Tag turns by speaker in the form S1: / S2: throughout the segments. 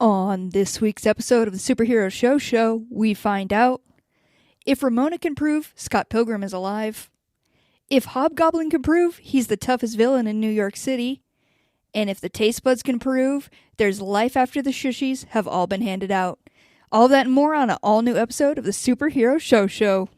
S1: On this week's episode of the Superhero Show, we find out if Ramona can prove Scott Pilgrim is alive, if Hobgoblin can prove he's the toughest villain in New York City, and if the taste buds can prove there's life after the shushies have all been handed out. All that and more on an all-new episode of the Superhero Show.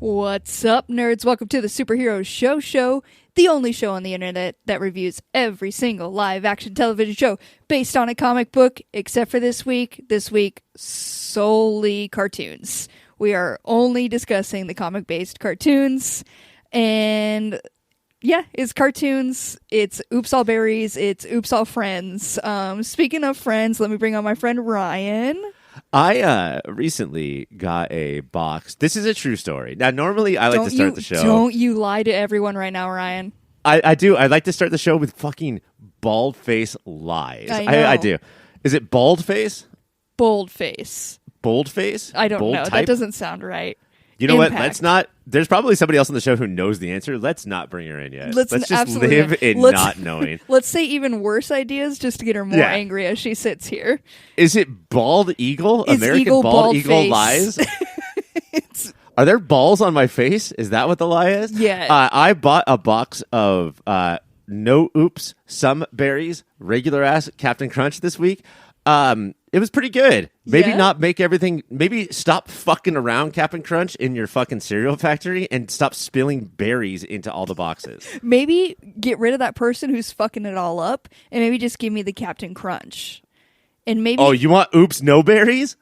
S1: What's up, nerds? Welcome to the Superhero Show, the only show on the internet that reviews every single live-action television show based on a comic book, except for this week. This week, solely cartoons. We are only discussing the comic-based cartoons, and yeah, it's cartoons, it's Oops All Berries, it's Oops All Friends. Speaking of friends, let me bring on my friend Ryan.
S2: I recently got a box. This is a true story. Now, normally I like to start the show.
S1: Don't you lie to everyone right now, Ryan.
S2: I do. I like to start the show with fucking bald face lies. I do. Is it bald face?
S1: Bold face.
S2: Bold face?
S1: I don't
S2: bold
S1: know.
S2: Type?
S1: That doesn't sound right.
S2: You know what? Let's not. There's probably somebody else on the show who knows the answer. Let's not bring her in yet. Let's just live in not knowing.
S1: Let's say even worse ideas just to get her more angry as she sits here.
S2: Is it bald eagle?
S1: It's
S2: American
S1: eagle,
S2: bald eagle
S1: face.
S2: lies? Are there balls on my face? Is that what the lie is?
S1: Yeah.
S2: I bought a box of No Oops, Some Berries, regular ass Captain Crunch this week. It was pretty good. Maybe not make everything. Maybe stop fucking around, Captain Crunch, in your fucking cereal factory, and stop spilling berries into all the boxes.
S1: Maybe get rid of that person who's fucking it all up, and maybe just give me the Captain Crunch. And maybe.
S2: Oh, you want Oops No Berries?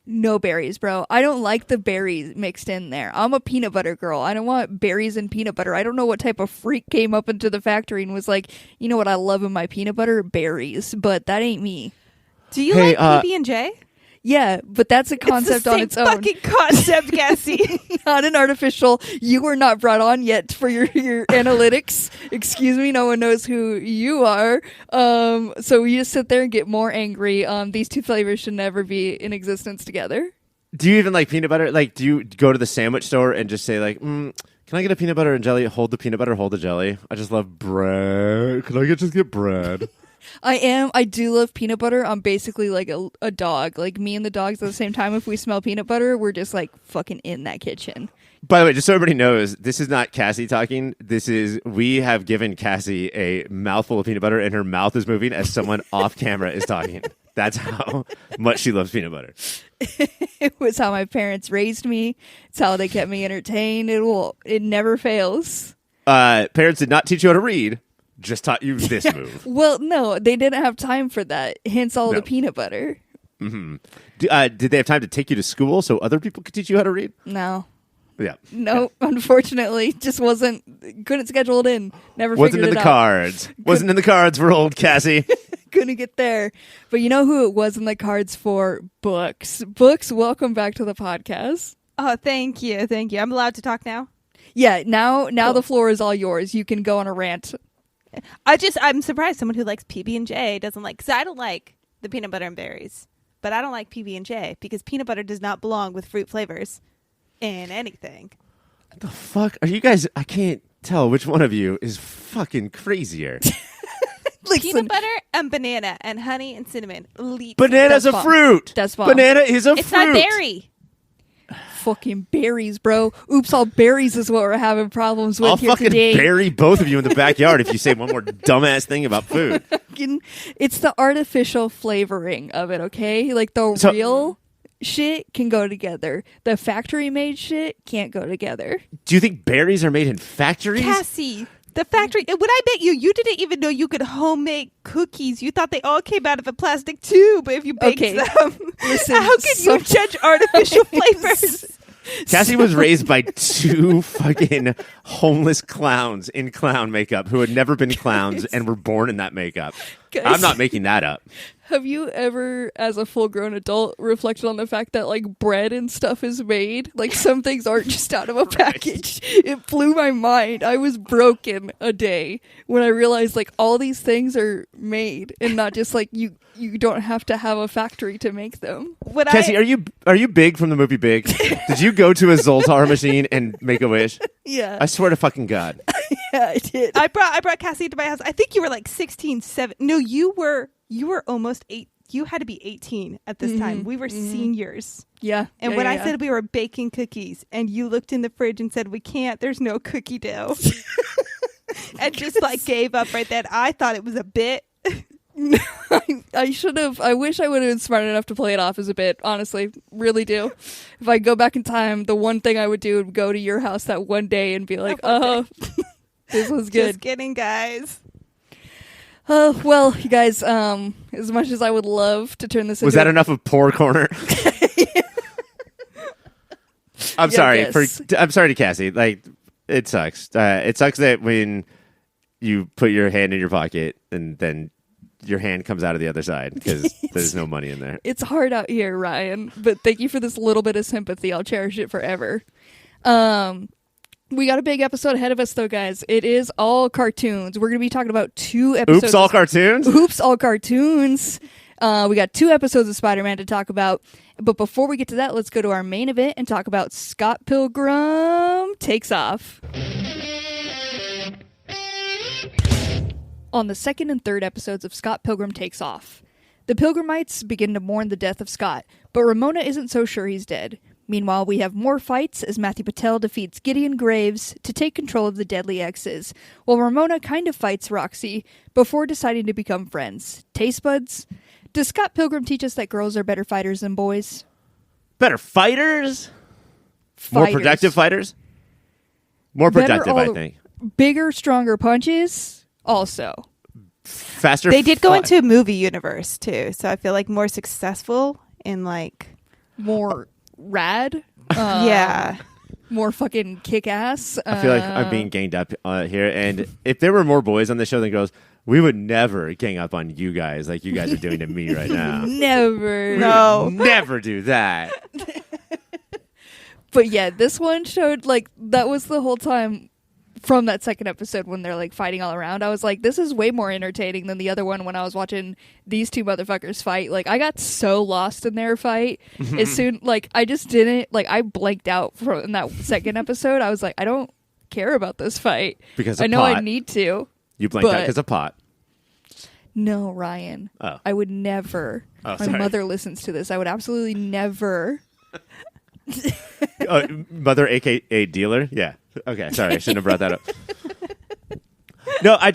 S1: No berries, bro. I don't like the berries mixed in there. I'm a peanut butter girl. I don't want berries and peanut butter. I don't know what type of freak came up into the factory and was like, you know what I love in my peanut butter? Berries. But that ain't me.
S3: Do you like PB&J?
S1: Yeah, but that's a concept on its own.
S3: Fucking concept, Cassie.
S1: Not an artificial. You were not brought on yet for your analytics. Excuse me, no one knows who you are. So we just sit there and get more angry. These two flavors should never be in existence together.
S2: Do you even like peanut butter? Like, do you go to the sandwich store and just say like, can I get a peanut butter and jelly? Hold the peanut butter, hold the jelly. I just love bread. Can I just get bread?
S1: I do love peanut butter. I'm basically like a dog. Like me and the dogs at the same time, if we smell peanut butter, we're just like fucking in that kitchen.
S2: By the way, just so everybody knows, this is not Cassie talking. We have given Cassie a mouthful of peanut butter and her mouth is moving as someone off camera is talking. That's how much she loves peanut butter.
S1: It was how my parents raised me. It's how they kept me entertained. It never fails.
S2: Parents did not teach you how to read. Just taught you this move.
S1: Well, no, they didn't have time for that. Hence all the peanut butter.
S2: Mm-hmm. Did they have time to take you to school so other people could teach you how to read?
S1: No.
S2: Yeah.
S1: No, unfortunately, just couldn't schedule it in. Never
S2: wasn't
S1: figured
S2: in
S1: it
S2: the
S1: out.
S2: cards. Wasn't in the cards for old Cassie.
S1: Couldn't get there. But you know who it was in the cards for? Books. Books, welcome back to the podcast.
S3: Oh, thank you. I'm allowed to talk now?
S1: Yeah, now cool. The floor is all yours. You can go on a rant.
S3: I'm surprised someone who likes PB&J doesn't like, because I don't like the peanut butter and berries, but I don't like PB&J because peanut butter does not belong with fruit flavors in anything.
S2: What the fuck are you guys? I can't tell which one of you is fucking crazier.
S3: Peanut butter and banana and honey and cinnamon.
S2: Banana's a fruit.
S1: That's fine.
S2: Banana is a fruit.
S3: It's not berry.
S1: Fucking berries, bro. Oops, all berries is what we're having problems with
S2: I'll
S1: here
S2: fucking
S1: today.
S2: bury both of you in the backyard if you say one more dumbass thing about food.
S1: It's the artificial flavoring of it, okay? Like the real shit can go together. The factory made shit can't go together.
S2: Do you think berries are made in factories?
S3: Cassie, the factory. When I met you didn't even know you could homemade cookies. You thought they all came out of a plastic tube if you baked them.
S1: Listen,
S3: how can you judge artificial flavors?
S2: Cassie was raised by two fucking homeless clowns in clown makeup who had never been clowns and were born in that makeup.
S1: Guys,
S2: I'm not making that up.
S1: Have you ever, as a full-grown adult, reflected on the fact that, like, bread and stuff is made? Like, some things aren't just out of a package. It blew my mind. I was broken a day when I realized, like, all these things are made and not just, like, you don't have to have a factory to make them.
S2: Cassie, are you Big from the movie Big? Did you go to a Zoltar machine and make a wish?
S1: Yeah.
S2: I swear to fucking God.
S1: Yeah, I did.
S3: I brought Cassie to my house. I think you were like 16, 17. No, you were almost 8. You had to be 18 at this time. We were seniors.
S1: Yeah.
S3: And when I said we were baking cookies and you looked in the fridge and said, we can't, there's no cookie dough. And just like gave up right then. I thought it was a bit.
S1: I should have. I wish I would have been smart enough to play it off as a bit. Honestly, really do. If I go back in time, the one thing I would do would go to your house that one day and be like, "Oh, this was good."
S3: Just kidding, guys.
S1: Oh well, you guys. As much as I would love to turn this,
S2: Was
S1: into
S2: that enough of Poor Corner? I'm sorry. I'm sorry to Cassie. Like, it sucks. It sucks that when you put your hand in your pocket and then your hand comes out of the other side because there's no money in there.
S1: It's hard out here, Ryan. But thank you for this little bit of sympathy. I'll cherish it forever. We got a big episode ahead of us, though, guys. It is all cartoons. We're going to be talking about 2 episodes.
S2: Oops, all cartoons?
S1: Oops, all cartoons. We got 2 episodes of Spider-Man to talk about. But before we get to that, let's go to our main event and talk about Scott Pilgrim Takes Off. On the 2nd and 3rd episodes of Scott Pilgrim Takes Off, the Pilgrimites begin to mourn the death of Scott, but Ramona isn't so sure he's dead. Meanwhile, we have more fights as Matthew Patel defeats Gideon Graves to take control of the Deadly Exes, while Ramona kind of fights Roxy before deciding to become friends. Taste buds? Does Scott Pilgrim teach us that girls are better fighters than boys?
S2: Better fighters? More productive fighters? More productive, I think.
S1: Bigger, stronger punches? Also.
S2: Faster.
S3: They did go into a movie universe, too. So I feel like more successful in like...
S1: More rad?
S3: Yeah.
S1: More fucking kick-ass?
S2: I feel like I'm being ganged up here. And if there were more boys on the show than girls, we would never gang up on you guys like you guys are doing to me right now.
S1: Never.
S3: No.
S2: Never do that.
S1: But yeah, this one showed, like, that was the whole time from that 2nd episode when they're, like, fighting all around. I was like, this is way more entertaining than the other one when I was watching these 2 motherfuckers fight. Like, I got so lost in their fight. As soon, like, I just didn't, like, I blanked out from that 2nd episode. I was like, I don't care about this fight.
S2: Because
S1: I know
S2: pot.
S1: I need to.
S2: You blanked out because of pot.
S1: No, Ryan.
S2: Oh.
S1: I would never.
S2: Oh,
S1: My
S2: sorry.
S1: mother listens to this. I would absolutely never.
S2: Mother, a.k.a. dealer? Yeah. Okay, sorry. I shouldn't have brought that up. No, I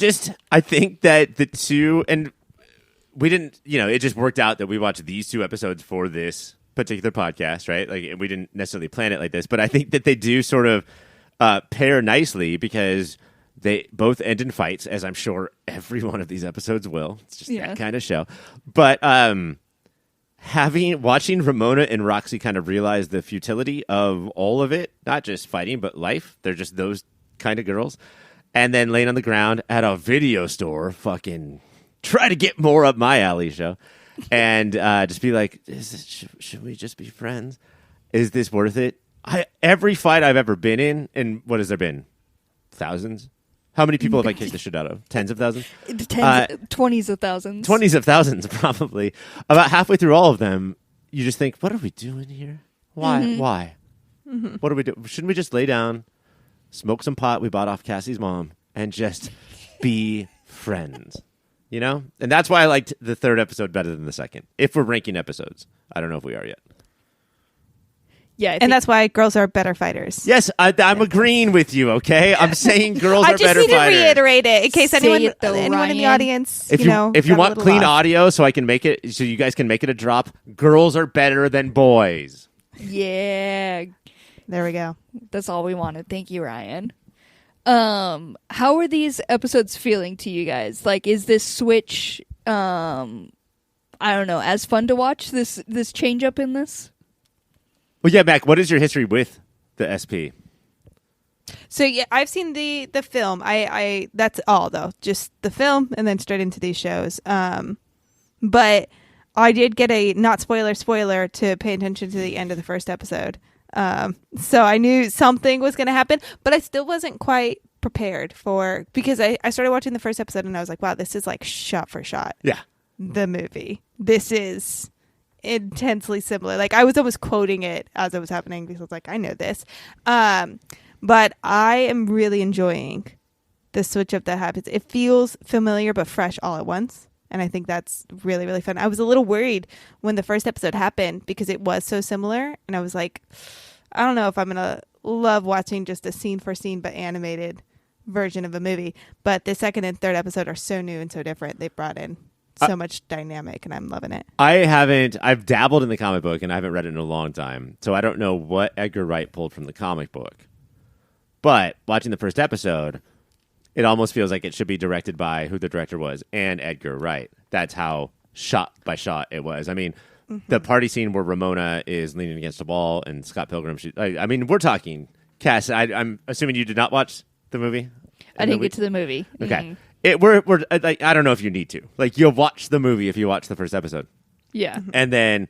S2: think that the 2, and we didn't, it just worked out that we watched these 2 episodes for this particular podcast, right? Like, we didn't necessarily plan it like this, but I think that they do sort of pair nicely because they both end in fights, as I'm sure every one of these episodes will. It's just that kind of show. But watching Ramona and Roxy kind of realize the futility of all of it, not just fighting, but life. They're just those kind of girls. And then laying on the ground at a video store, fucking try to get more up my alley show. And just be like, should we just be friends? Is this worth it? Every fight I've ever been in, and what has there been? Thousands? How many people have I kicked the shit out of? Tens of thousands?
S1: 20s of thousands.
S2: 20s of thousands, probably. About halfway through all of them, you just think, what are we doing here? Why?
S1: Mm-hmm.
S2: Why? Mm-hmm. What do we do? Shouldn't we just lay down, smoke some pot we bought off Cassie's mom, and just be friends? And that's why I liked the 3rd episode better than the 2nd. If we're ranking episodes. I don't know if we are yet.
S1: Yeah,
S3: and that's why girls are better fighters.
S2: Yes, I'm agreeing with you, okay? I'm saying girls are better fighters.
S3: I just need to reiterate it in case anyone in the audience,
S2: if you want clean audio so you guys can make it a drop, girls are better than boys.
S1: Yeah.
S3: There we go.
S1: That's all we wanted. Thank you, Ryan. How are these episodes feeling to you guys? Like, is this switch, I don't know, as fun to watch, this change up in this?
S2: Well, yeah, Mac, what is your history with the SP?
S3: So yeah, I've seen the film. I that's all though, just the film, and then straight into these shows. But I did get a not spoiler to pay attention to the end of the first episode. So I knew something was going to happen, but I still wasn't quite prepared because I started watching the first episode and I was like, wow, this is like shot for shot.
S2: Yeah.
S3: The movie. This is intensely similar. Like I was almost quoting it as it was happening because I was like, I know this. But I am really enjoying the switch up that happens. It feels familiar but fresh all at once. And I think that's really, really fun. I was a little worried when the first episode happened because it was so similar. And I was like, I don't know if I'm going to love watching just a scene for scene but animated version of a movie. But the second and third episode are so new and so different. They brought in so much dynamic and I'm loving it.
S2: I've dabbled in the comic book and I haven't read it in a long time. So I don't know what Edgar Wright pulled from the comic book. But watching the first episode, it almost feels like it should be directed by who the director was and Edgar Wright. That's how shot by shot it was. I mean, the party scene where Ramona is leaning against a wall and Scott Pilgrim. We're talking. Cass, I'm assuming you did not watch the movie.
S1: I didn't get to the movie.
S2: Okay, we're like, I don't know if you need to. Like, you'll watch the movie if you watch the first episode.
S1: Yeah,
S2: and then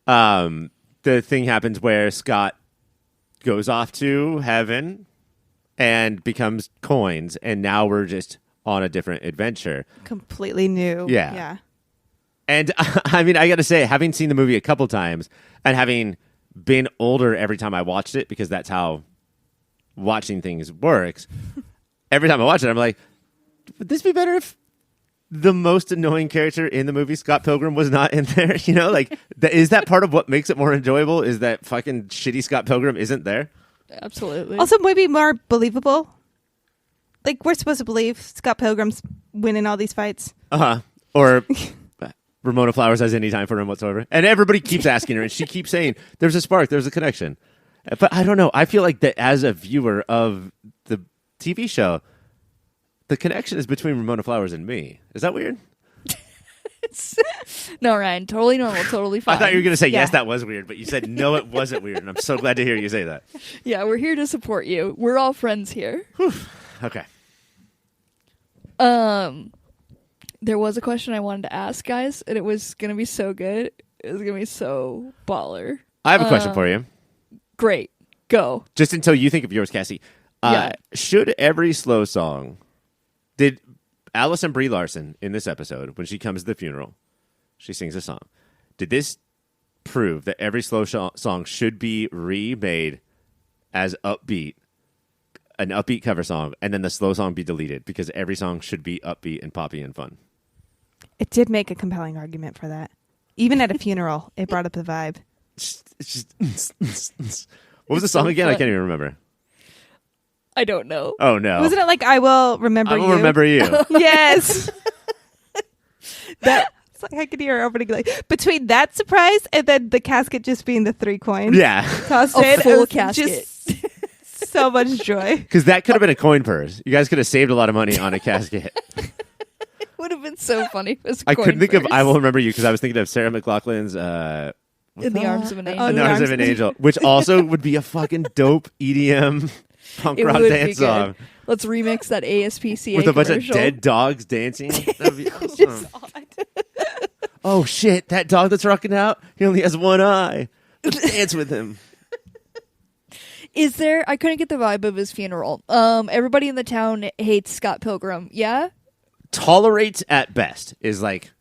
S2: the thing happens where Scott goes off to heaven and becomes coins, and now we're just on a different adventure.
S3: Completely new.
S2: Yeah. And I mean, I got to say, having seen the movie a couple times and having been older every time I watched it, because that's how watching things works, every time I watch it, I'm like, would this be better if the most annoying character in the movie, Scott Pilgrim, was not in there? You know, like, is that part of what makes it more enjoyable, is that fucking shitty Scott Pilgrim isn't there?
S1: Absolutely.
S3: Also, maybe more believable. Like, we're supposed to believe Scott Pilgrim's winning all these fights.
S2: Or Ramona Flowers has any time for him whatsoever. And everybody keeps asking her, and she keeps saying, there's a spark, there's a connection. But I don't know. I feel like that as a viewer of the TV show, the connection is between Ramona Flowers and me. Is that weird?
S1: No, Ryan, totally normal, totally fine.
S2: I thought you were going to say, yes, that was weird, but you said, no, it wasn't weird, and I'm so glad to hear you say that.
S1: Yeah, we're here to support you. We're all friends here.
S2: Whew. Okay.
S1: There was a question I wanted to ask, guys, and it was going to be so good. It was going to be so baller.
S2: I have a question for you.
S1: Great. Go.
S2: Just until you think of yours, Cassie.
S1: Yeah.
S2: Should every slow song... Did Allison Brie Larson, in this episode, when she comes to the funeral, she sings a song. Did this prove that every slow song should be remade as upbeat, an upbeat cover song, and then the slow song be deleted because every song should be upbeat and poppy and fun?
S3: It did make a compelling argument for that. Even at a funeral, it brought up the vibe.
S2: What was the song again? I can't even remember.
S1: I don't know.
S2: Oh, no.
S3: Wasn't it like I Will Remember You?
S2: I Will Remember You.
S3: Yes. It's like I could hear her opening, like, between that surprise and then the casket just being the 3 coins.
S2: Yeah.
S3: Tossed
S1: A
S3: in.
S1: full
S3: It was
S1: casket.
S3: Just so much joy.
S2: Because that could have been a coin purse. You guys could have saved a lot of money on a casket.
S1: It would have been so funny if it was
S2: I couldn't think of
S1: purse.
S2: I Will Remember You because I was thinking of Sarah McLachlan's
S1: In the Arms of an Angel.
S3: Oh,
S2: In the Arms of an Angel, which also would be a fucking dope EDM punk
S1: It
S2: rock
S1: would
S2: dance
S1: be good.
S2: song
S1: Let's remix that ASPCA
S2: with a bunch of
S1: commercial.
S2: dead dogs dancing. That'd be awesome. Oh shit, that dog that's rocking out, he only has one eye. Let's dance with him.
S1: Is there... I couldn't get the vibe of his funeral. Everybody in the town hates Scott Pilgrim. Yeah?
S2: Tolerates at best is like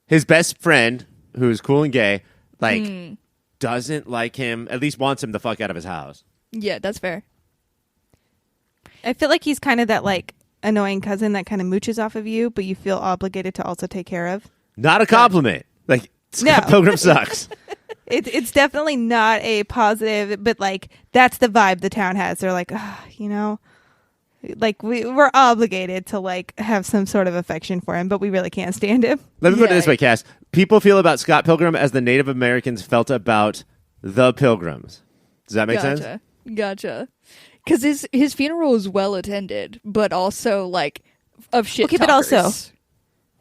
S2: his best friend, who's cool and gay, like doesn't like him, at least wants him the fuck out of his house.
S1: Yeah, that's fair.
S3: I feel like he's kind of that like annoying cousin that kind of mooches off of you, but you feel obligated to also take care of.
S2: Not a compliment. Like, Scott
S3: No.
S2: Pilgrim sucks.
S3: It's definitely not a positive, but like that's the vibe the town has. They're like, you know, like we're obligated to like have some sort of affection for him, but we really can't stand him.
S2: Let me put it
S1: Yeah.
S2: this way, Cass. People feel about Scott Pilgrim as the Native Americans felt about the Pilgrims. Does that make sense?
S1: Gotcha. Because his funeral was well attended, but also like of shit.
S3: Okay, but also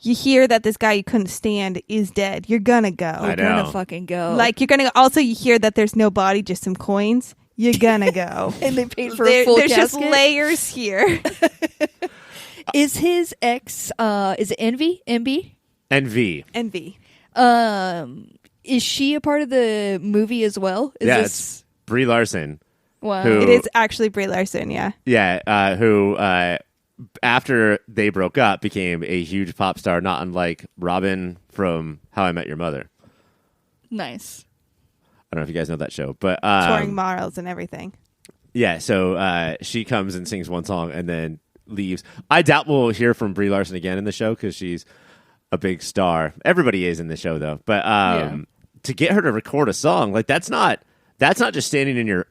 S3: you hear that this guy you couldn't stand is dead. You're gonna go.
S2: I
S1: You're
S2: know.
S1: gonna fucking go.
S3: Like you're gonna. Also, you hear that there's no body, just some coins. you're gonna go.
S1: And they paid for a full
S3: There's
S1: casket.
S3: just layers here.
S1: Is his ex, is it Envy?
S2: Envy.
S3: Envy.
S1: Is she a part of the movie as well? Is
S2: Yeah,
S1: this...
S2: it's Brie Larson.
S1: Wow.
S2: who-
S3: It is actually Brie Larson, yeah.
S2: Yeah, who after they broke up became a huge pop star, not unlike Robin from How I Met Your Mother.
S1: Nice.
S2: I don't know if you guys know that show, but
S3: Touring models and everything.
S2: yeah. So she comes and sings one song and then leaves. I doubt we'll hear from Brie Larson again in the show because she's a big star. Everybody is in the show though, but to get her to record a song like that's not just standing in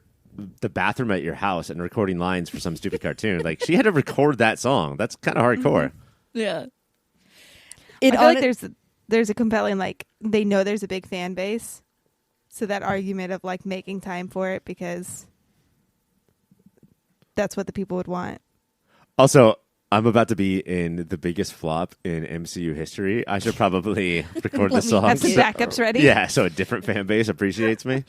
S2: the bathroom at your house and recording lines for some stupid cartoon. Like she had to record that song. That's kind of hardcore.
S1: Yeah.
S3: I feel like there's a compelling, like, they know there's a big fan base. So that argument of, like, making time for it because that's what the people would want.
S2: Also, I'm about to be in the biggest flop in MCU history. I should probably record the song.
S3: Have some backups ready.
S2: Yeah, so a different fan base appreciates me.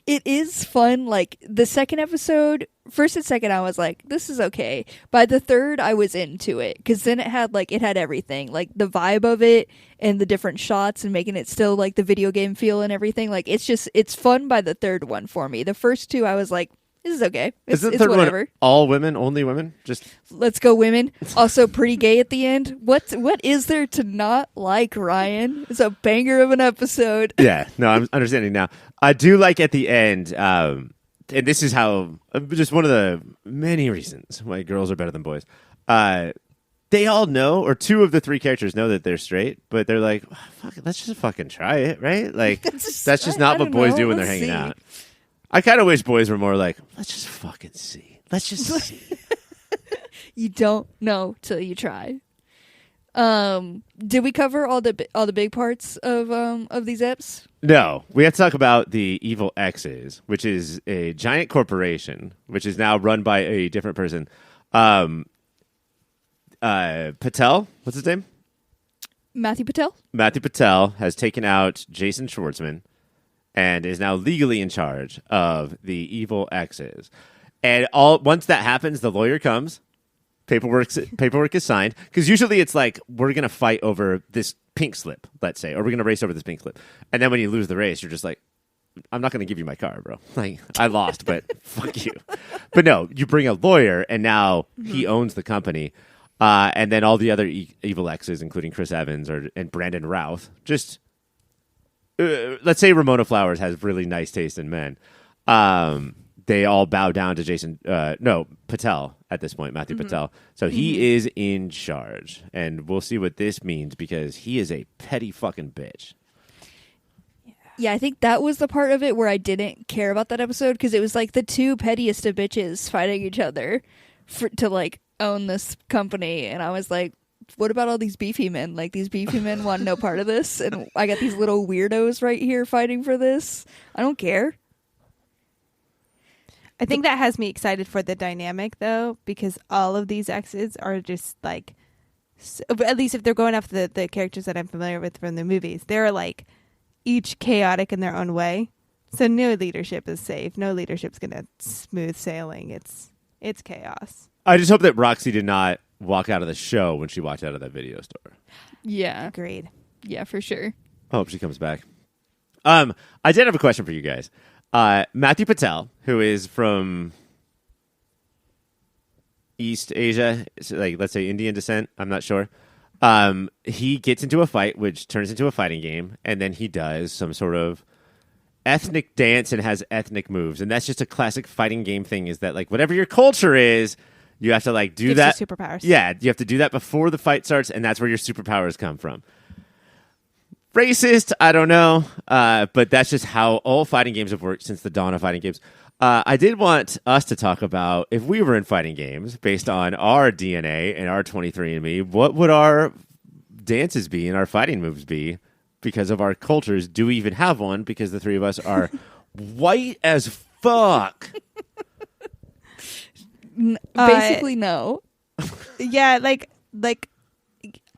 S1: It is fun. Like the second episode, first and second, I was like, this is okay. By the third, I was into it because then it had everything, like the vibe of it and the different shots and making it still like the video game feel and everything. Like it's fun by the third one for me. The first two, I was like, this is okay. It's
S2: Isn't the third
S1: whatever.
S2: one all women, only women? Just
S1: Let's go women. Also pretty gay at the end. What is there to not like, Ryan? It's a banger of an episode.
S2: yeah. No, I'm understanding now. I do like at the end, and this is how just one of the many reasons why girls are better than boys. They all know, or two of the three characters know that they're straight, but they're like, oh, fuck it, let's just fucking try it, right? Like that's just not what boys do when they're hanging out. I kind of wish boys were more like, let's just fucking see. Let's just see.
S1: You don't know till you try. Did we cover all the big parts of these eps?
S2: No, we have to talk about the Evil Exes, which is a giant corporation, which is now run by a different person. Patel, what's his name?
S1: Matthew Patel?
S2: Matthew Patel has taken out Jason Schwartzman and is now legally in charge of the Evil Exes. And once that happens, the lawyer comes. Paperwork is signed because usually it's like we're gonna fight over this pink slip, let's say, or we're gonna race over this pink slip, and then when you lose the race, you're just like, I'm not gonna give you my car, bro. Like I lost, but fuck you. But no, you bring a lawyer, and now he owns the company, and then all the other evil exes, including Chris Evans and Brandon Routh, just let's say Ramona Flowers has really nice taste in men. They all bow down to Patel at this point, Matthew Patel. So he is in charge. And we'll see what this means because he is a petty fucking bitch.
S1: Yeah, I think that was the part of it where I didn't care about that episode because it was like the two pettiest of bitches fighting each other to like own this company. And I was like, what about all these beefy men? Like these beefy men want no part of this. And I got these little weirdos right here fighting for this. I don't care.
S3: I think that has me excited for the dynamic, though, because all of these exes are just like, at least if they're going off the characters that I'm familiar with from the movies, they're like each chaotic in their own way. So no leadership is safe. No leadership's going to smooth sailing. It's chaos.
S2: I just hope that Roxy did not walk out of the show when she walked out of that video store.
S1: Yeah.
S3: Agreed.
S1: Yeah, for sure.
S2: I hope she comes back. I did have a question for you guys. Matthew Patel, who is from East Asia, like let's say Indian descent, I'm not sure. He gets into a fight, which turns into a fighting game, and then he does some sort of ethnic dance and has ethnic moves, and that's just a classic fighting game thing. Is that like whatever your culture is, you have to like do that.
S3: Superpowers.
S2: Yeah, you have to do that before the fight starts, and that's where your superpowers come from. Racist, I don't know, but that's just how all fighting games have worked since the dawn of fighting games. I did want us to talk about if we were in fighting games based on our DNA and our 23andMe, what would our dances be and our fighting moves be because of our cultures? Do we even have one? Because the three of us are white as fuck.
S1: Basically, no.
S3: Yeah, like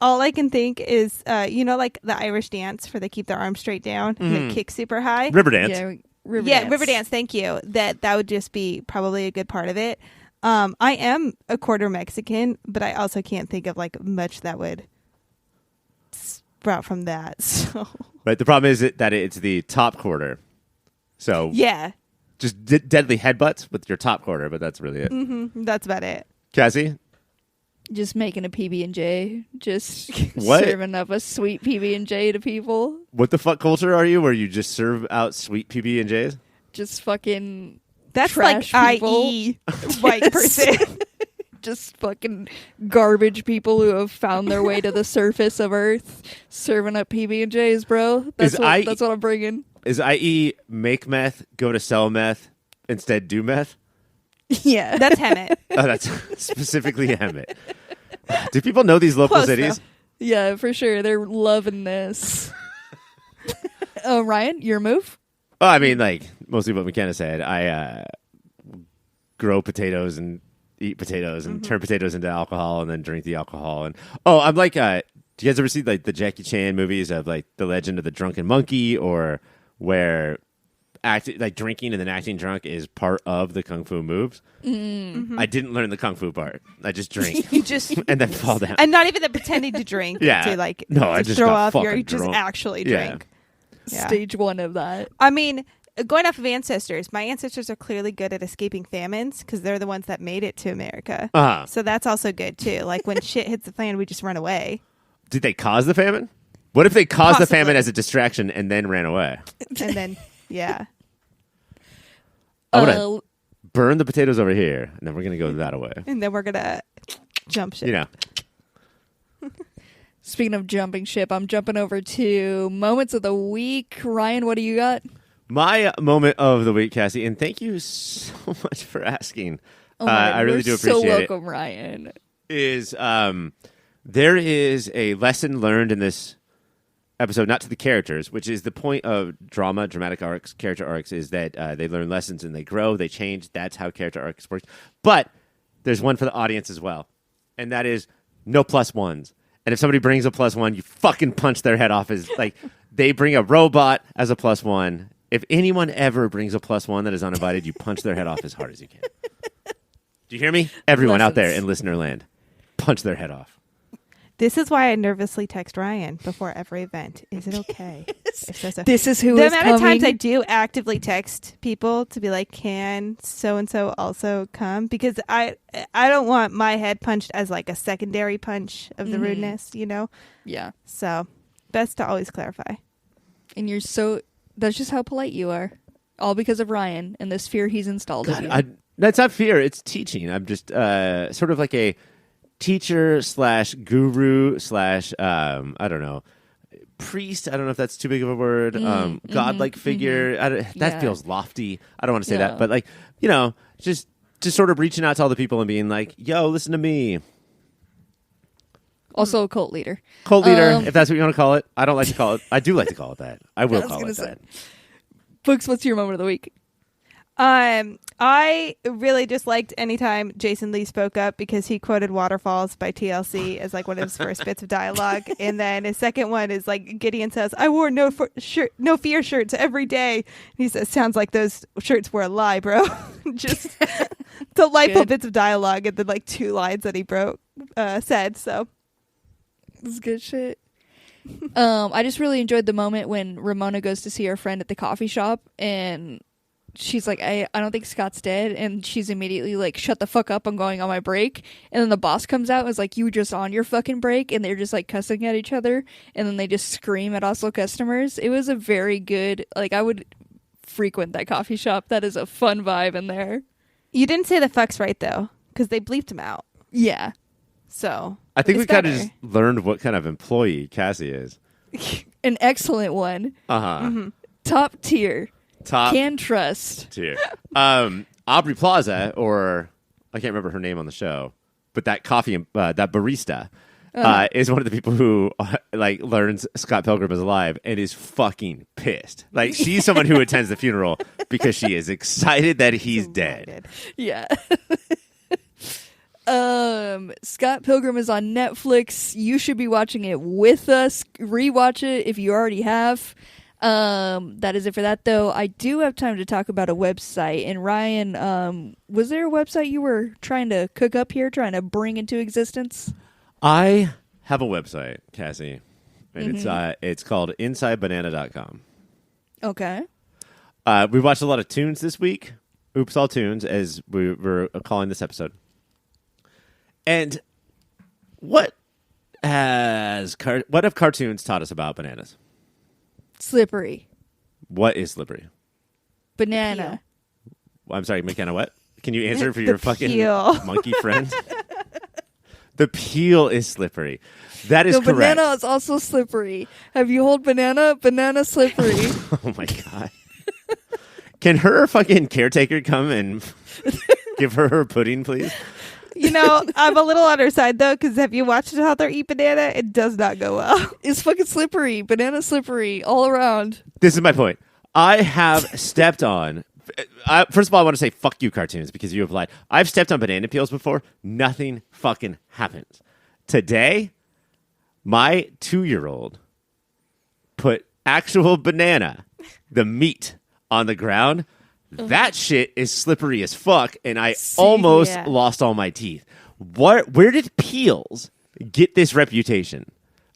S3: all I can think is, like the Irish dance where they keep their arms straight down and they kick super high.
S2: River dance.
S1: Yeah, Riverdance.
S3: Riverdance. Thank you. That would just be probably a good part of it. I am a quarter Mexican, but I also can't think of like much that would sprout from that. So,
S2: But the problem is that it's the top quarter. So
S3: yeah,
S2: just deadly headbutts with your top quarter, but that's really it.
S3: That's about it.
S2: Cassie?
S1: Just making a PB&J. Just
S2: What?
S1: serving up a sweet PB&J to people.
S2: What the fuck culture are you where you just serve out sweet PB&Js?
S1: Just fucking
S3: That's
S1: trash
S3: like
S1: people.
S3: IE white person.
S1: Just fucking garbage people who have found their way to the surface of Earth, serving up PB&Js, bro. That's what I'm bringing.
S2: Is IE make meth, go to sell meth, instead do meth?
S1: Yeah.
S3: That's Hemet.
S2: Oh, that's specifically Hemet. Do people know these local
S3: Close,
S2: cities?
S3: though.
S1: Yeah, for sure. They're loving this. Ryan, your move?
S2: Oh, I mean, like, mostly what McKenna said. I grow potatoes and eat potatoes and turn potatoes into alcohol and then drink the alcohol. And I'm like, do you guys ever see like the Jackie Chan movies of like The Legend of the Drunken Monkey, or where drinking and then acting drunk is part of the kung fu moves? I didn't learn the kung fu part. I just drink
S3: You just
S2: and then fall down.
S3: and not even the pretending to drink.
S2: Yeah.
S3: To like
S2: No, I
S3: to
S2: just
S3: throw
S2: got
S3: off your
S2: fucking
S3: just
S2: drunk.
S3: actually
S2: Yeah.
S3: drink. Yeah.
S1: Stage 1 of that.
S3: I mean, going off of ancestors, my ancestors are clearly good at escaping famines because they're the ones that made it to America.
S2: Uh-huh.
S3: So that's also good too. Like when shit hits the fan, we just run away.
S2: Did they cause the famine? What if they caused the
S3: Possibly.
S2: famine as a distraction and then ran away?
S3: And then, yeah.
S2: I'm going to burn the potatoes over here, and then we're going to go that way.
S3: And then we're going to jump ship.
S2: You know.
S1: Speaking of jumping ship, I'm jumping over to moments of the week. Ryan, what do you got?
S2: My moment of the week, Cassie, and thank you so much for asking.
S1: Oh my God,
S2: I really
S1: you're
S2: do appreciate
S1: so welcome, Ryan.
S2: Is there is a lesson learned in this episode, not to the characters, which is the point of dramatic arcs, character arcs, is that they learn lessons and they grow, they change. That's how character arcs work. But there's one for the audience as well, and that is no plus ones. And if somebody brings a plus one, you fucking punch their head off. As like they bring a robot as a plus one. If anyone ever brings a plus one that is uninvited, you punch their head off as hard as you can. Do you hear me? Everyone out there in listener land, punch their head off.
S3: This is why I nervously text Ryan before every event. Is it okay? If so.
S1: This is who
S3: the
S1: is
S3: amount of times I
S1: coming.
S3: do actively text people to be like, can so-and-so also come? Because I don't want my head punched as like a secondary punch of the rudeness, you know?
S1: Yeah.
S3: So best to always clarify.
S1: And that's just how polite you are. All because of Ryan and this fear he's installed in you.
S2: That's not fear. It's teaching. I'm just sort of like a teacher / guru / I don't know, priest. I don't know if that's too big of a word. Godlike figure. That
S1: Yeah.
S2: feels lofty. I don't want to say
S1: Yeah.
S2: that, but like, you know, just sort of reaching out to all the people and being like, yo, listen to me.
S1: Also a cult leader.
S2: Cult leader, if that's what you want to call it. I don't like to call it. I do like to call it that. I will
S1: I was
S2: call
S1: gonna
S2: it
S1: say.
S2: that.
S1: Books, what's your moment of the week?
S3: I really just liked anytime Jason Lee spoke up because he quoted Waterfalls by TLC as like one of his first bits of dialogue. And then his second one is like Gideon says, I wore no fear shirts every day. And he says, sounds like those shirts were a lie, bro. Just delightful
S1: Good.
S3: bits of dialogue and the like 2 lines that he said. So
S1: This is good shit. I just really enjoyed the moment when Ramona goes to see her friend at the coffee shop and she's like, I don't think Scott's dead. And she's immediately like, shut the fuck up, I'm going on my break. And then the boss comes out and is like, you were just on your fucking break. And they're just like cussing at each other. And then they just scream at Oslo customers. It was a very good, like, I would frequent that coffee shop. That is a fun vibe in there.
S3: you didn't say the fucks right though, because they bleeped him out.
S1: Yeah.
S3: So
S2: I think we
S3: it's
S2: kind of
S3: better.
S2: just learned what kind of employee Cassie is.
S1: An excellent one.
S2: Uh-huh.
S1: Top tier.
S2: Top
S1: Can trust.
S2: tier. Aubrey Plaza, or I can't remember her name on the show, but that that barista is one of the people who like learns Scott Pilgrim is alive and is fucking pissed. Like she's someone who attends the funeral because she is excited that he's dead.
S1: Yeah. Scott Pilgrim is on Netflix. You should be watching it with us. Rewatch it if you already have. That is it for that, though. I do have time to talk about a website. And Ryan, was there a website you were trying to cook up here, trying to bring into existence?
S2: I have a website, Cassie, and it's called InsideBanana.com.
S1: Okay.
S2: We watched a lot of tunes this week. Oops, all tunes, as we were calling this episode. And what have cartoons taught us about bananas?
S1: Slippery.
S2: What is slippery?
S1: Banana.
S2: I'm sorry, McKenna, what? Can you answer for your fucking
S3: peel.
S2: monkey friend? The peel is slippery. That is
S1: The
S2: correct.
S1: banana is also slippery. Have you hold banana? Banana slippery.
S2: Oh, my God. Can her fucking caretaker come and give her pudding, please?
S3: You know, I'm a little on her side, though, because have you watched how they eat banana? It does not go well.
S1: It's fucking slippery. Banana slippery all around.
S2: This is my point. I have stepped on... first of all, I want to say fuck you, cartoons, because you have lied. I've stepped on banana peels before. Nothing fucking happens. Today, my 2-year-old put actual banana, the meat, on the ground. That shit is slippery as fuck, and I almost lost all my teeth. Where did peels get this reputation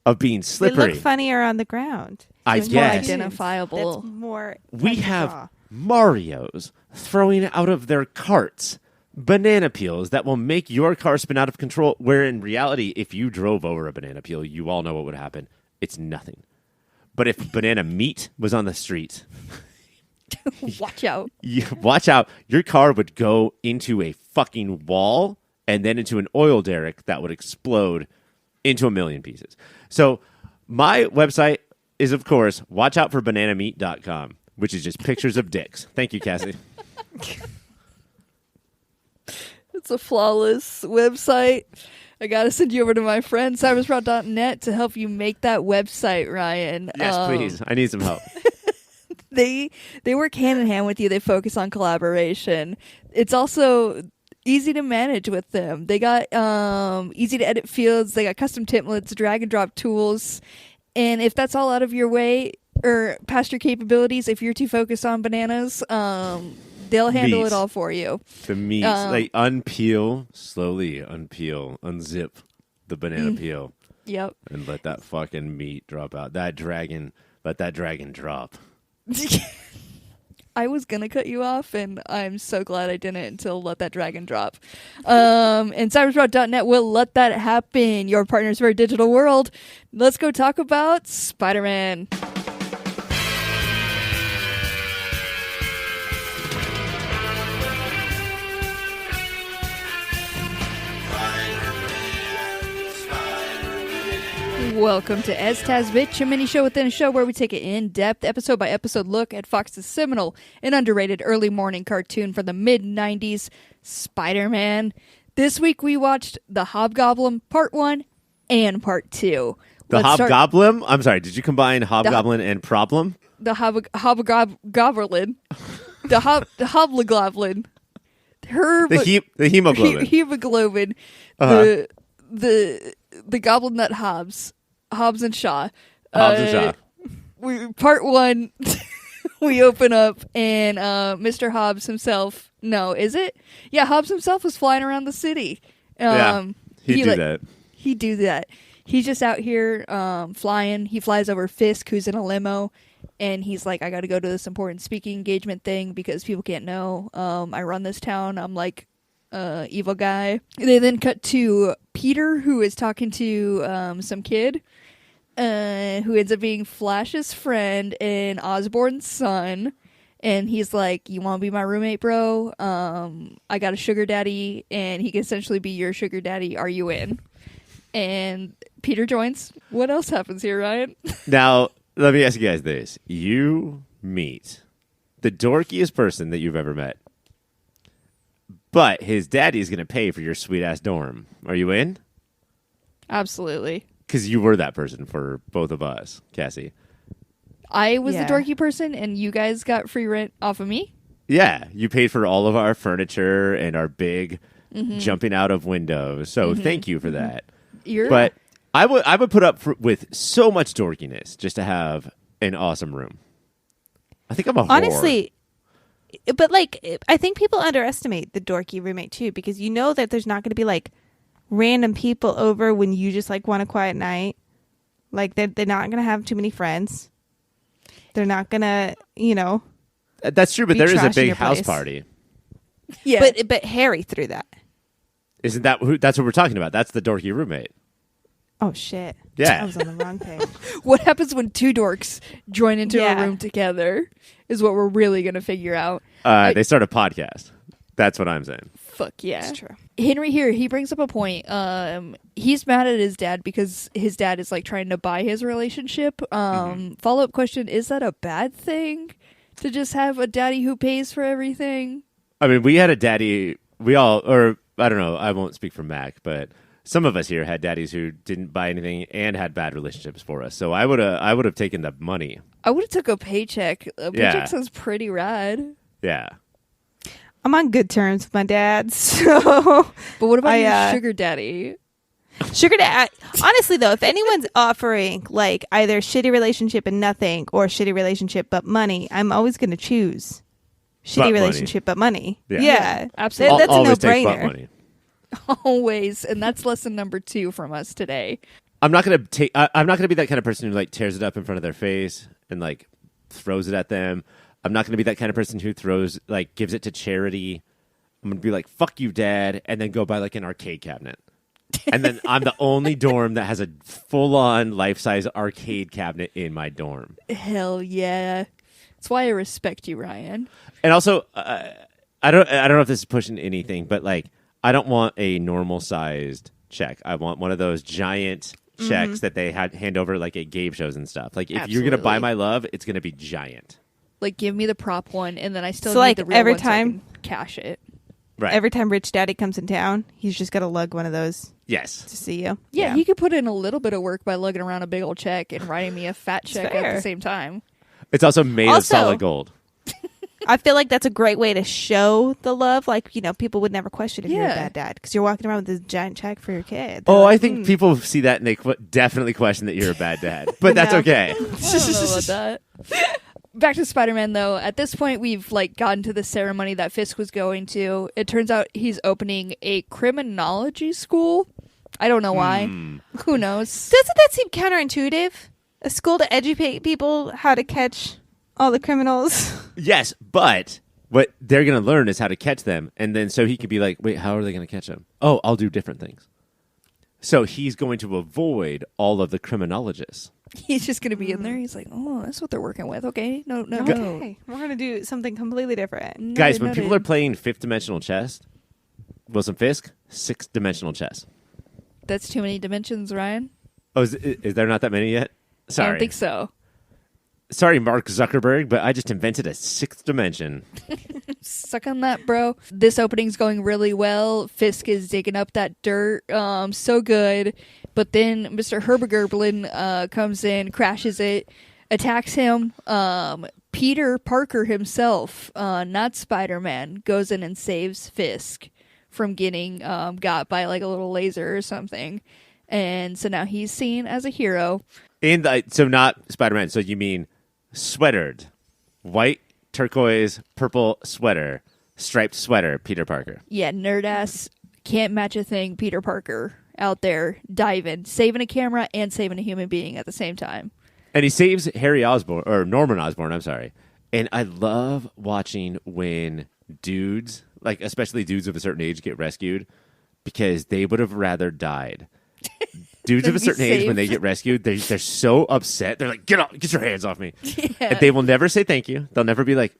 S2: of being
S3: They
S2: slippery?
S3: look funnier on the ground.
S2: I
S1: It's more
S2: guess.
S1: identifiable.
S3: That's more.
S2: We
S3: fun to
S2: have
S3: draw.
S2: Marios throwing out of their carts banana peels that will make your car spin out of control, where in reality, if you drove over a banana peel, you all know what would happen. It's nothing. But if banana meat was on the street...
S1: Watch out.
S2: Watch out. Your car would go into a fucking wall and then into an oil derrick that would explode into a million pieces. So my website is, of course, watchoutforbananameat.com, which is just pictures of dicks. Thank you, Cassie.
S1: It's a flawless website. I gotta send you over to my friend cybersprout.net to help you make that website, Ryan.
S2: Yes, please. I need some help.
S1: They work hand in hand with you. They focus on collaboration. It's also easy to manage with them. They got easy to edit fields. They got custom templates, drag and drop tools. And if that's all out of your way or past your capabilities, if you're too focused on bananas, they'll handle
S2: Meat.
S1: it all for you.
S2: The meat. Like slowly unzip the banana peel
S1: Yep.
S2: and let that fucking meat drop out. Let that dragon drop.
S1: I was gonna cut you off, and I'm so glad I didn't until Let That Dragon Drop. And cybersprout.net will let that happen. Your partners for a digital world. Let's go talk about Spider-Man. Welcome to Bitch, a mini show within a show where we take an in-depth, episode-by-episode look at Fox's seminal and underrated early morning cartoon from the mid-90s, Spider-Man. This week we watched The Hobgoblin Part 1 and Part 2.
S2: The Hobgoblin? I'm sorry, did you combine Hobgoblin and Problem?
S1: The Hobgoblin. The Hobgoblin.
S2: The hemoglobin.
S1: Hemoglobin. The goblin that Hobbs and Shaw. Part 1, we open up and Mr. Hobbs himself. No, is it? Yeah, Hobbs himself was flying around the city.
S2: He'd do that.
S1: He'd do that. He's just out here flying. He flies over Fisk, who's in a limo, and he's like, I got to go to this important speaking engagement thing because people can't know. I run this town. I'm like evil guy. They then cut to Peter, who is talking to some kid who ends up being Flash's friend and Osborn's son. And he's like, you want to be my roommate, bro? I got a sugar daddy, and he can essentially be your sugar daddy. Are you in? And Peter joins. What else happens here, Ryan?
S2: Now, let me ask you guys this. You meet the dorkiest person that you've ever met, but his daddy is going to pay for your sweet-ass dorm. Are you in?
S1: Absolutely.
S2: Because you were that person for both of us, Cassie.
S1: I was the dorky person, and you guys got free rent off of me?
S2: Yeah, you paid for all of our furniture and our big jumping out of windows. So thank you for that. But I would put up with so much dorkiness just to have an awesome room. I think I'm a whore.
S3: Honestly, but like, I think people underestimate the dorky roommate too, because you know that there's not going to be like random people over when you just like want a quiet night. Like they're not going to have too many friends. They're not going to, you know.
S2: That's true, but
S3: be
S2: there is a
S3: trashing
S2: big
S3: your
S2: house
S3: place.
S2: party.
S1: Yeah.
S3: But Harry threw that.
S2: Isn't that that's what we're talking about? That's the dorky roommate.
S3: Oh shit.
S2: Yeah.
S3: I was on the wrong page.
S1: What happens when two dorks join into
S3: Yeah.
S1: a room together is what we're really going to figure out.
S2: They start a podcast. That's what I'm saying.
S1: Fuck yeah.
S3: That's true.
S1: Henry here, he brings up a point. He's mad at his dad because his dad is like trying to buy his relationship. Follow-up question, is that a bad thing to just have a daddy who pays for everything?
S2: I mean, we had a daddy, or I don't know, I won't speak for Mac, but some of us here had daddies who didn't buy anything and had bad relationships for us. So I would have taken the money.
S1: I would have took a paycheck. A paycheck sounds pretty rad.
S2: Yeah.
S3: I'm on good terms with my dad, so
S1: But what about your sugar daddy?
S3: sugar dad. Honestly, though, if anyone's offering like either shitty relationship and nothing or shitty relationship but money, I'm always going to choose shitty
S2: But
S3: relationship but money.
S2: Yeah.
S3: Yeah,
S1: Absolutely.
S3: That's a
S2: Always take butt
S3: no-brainer.
S2: money.
S1: Always. And that's lesson number 2 from us today.
S2: I'm not gonna take. I'm not gonna be that kind of person who like tears it up in front of their face and like throws it at them. I'm not gonna be that kind of person who gives it to charity. I'm gonna be like, "Fuck you, Dad," and then go buy like an arcade cabinet. And then I'm the only dorm that has a full-on life-size arcade cabinet in my dorm.
S1: Hell yeah. That's why I respect you, Ryan.
S2: And also, I don't know if this is pushing anything, but like, I don't want a normal-sized check. I want one of those giant checks that they hand over like at game shows and stuff. Like, if you're gonna buy my love, it's gonna be giant.
S1: Like, give me the prop one, and then I still
S3: So,
S1: need
S3: like,
S1: the real
S3: every
S1: one so I
S3: time-
S1: can cash it.
S2: Right.
S3: Every time Rich Daddy comes in town, he's just got to lug one of those
S2: Yes.
S3: to see you.
S1: Yeah, he could put in a little bit of work by lugging around a big old check and writing me a fat check at
S3: fair.
S1: the same time.
S2: It's also made of
S3: Also-
S2: solid gold.
S3: I feel like that's a great way to show the love. Like, you know, people would never question if you're a
S1: Yeah.
S3: bad dad because you're walking around with this giant check for your kid.
S2: Oh,
S3: They're like,
S2: I think people see that and they definitely question that you're a bad dad. But that's
S3: No.
S2: okay.
S1: I don't know about that. Back to Spider-Man, though. At this point, we've like gotten to the ceremony that Fisk was going to. It turns out he's opening a criminology school. I don't know why. Who knows?
S3: Doesn't that seem counterintuitive? A school to educate people how to catch all the criminals.
S2: Yes, but what they're going to learn is how to catch them. And then so he could be like, wait, how are they going to catch them? Oh, I'll do different things. So he's going to avoid all of the criminologists.
S1: He's just going to be in there. He's like, oh, that's what they're working with. Okay. No.
S3: Okay, we're gonna do something completely different.
S1: Noted,
S2: Guys, when people are
S1: noted.
S2: playing fifth-dimensional chess, Wilson Fisk, sixth-dimensional chess.
S1: That's too many dimensions, Ryan.
S2: Oh, is there not that many yet? Sorry.
S1: I don't think so.
S2: Sorry, Mark Zuckerberg, but I just invented a sixth dimension.
S1: Suck on that, bro. This opening's going really well. Fisk is digging up that dirt. So good. But then Mr. Hobgoblin comes in, crashes it, attacks him. Peter Parker himself, not Spider-Man, goes in and saves Fisk from getting got by like a little laser or something. And so now he's seen as a hero.
S2: And so not Spider-Man. So you mean sweatered, white, turquoise, purple sweater, striped sweater, Peter Parker.
S1: Yeah, nerd ass, can't match a thing, Peter Parker out there diving, saving a camera and saving a human being at the same time.
S2: And he saves Norman Osborn, I'm sorry. And I love watching when dudes, like especially dudes of a certain age, get rescued because they would have rather died. Dudes of a
S1: Be
S2: certain age, when
S1: saved.
S2: they get rescued, they're so upset. They're like, get your hands off me.
S1: Yeah.
S2: And they will never say thank you. They'll never be like,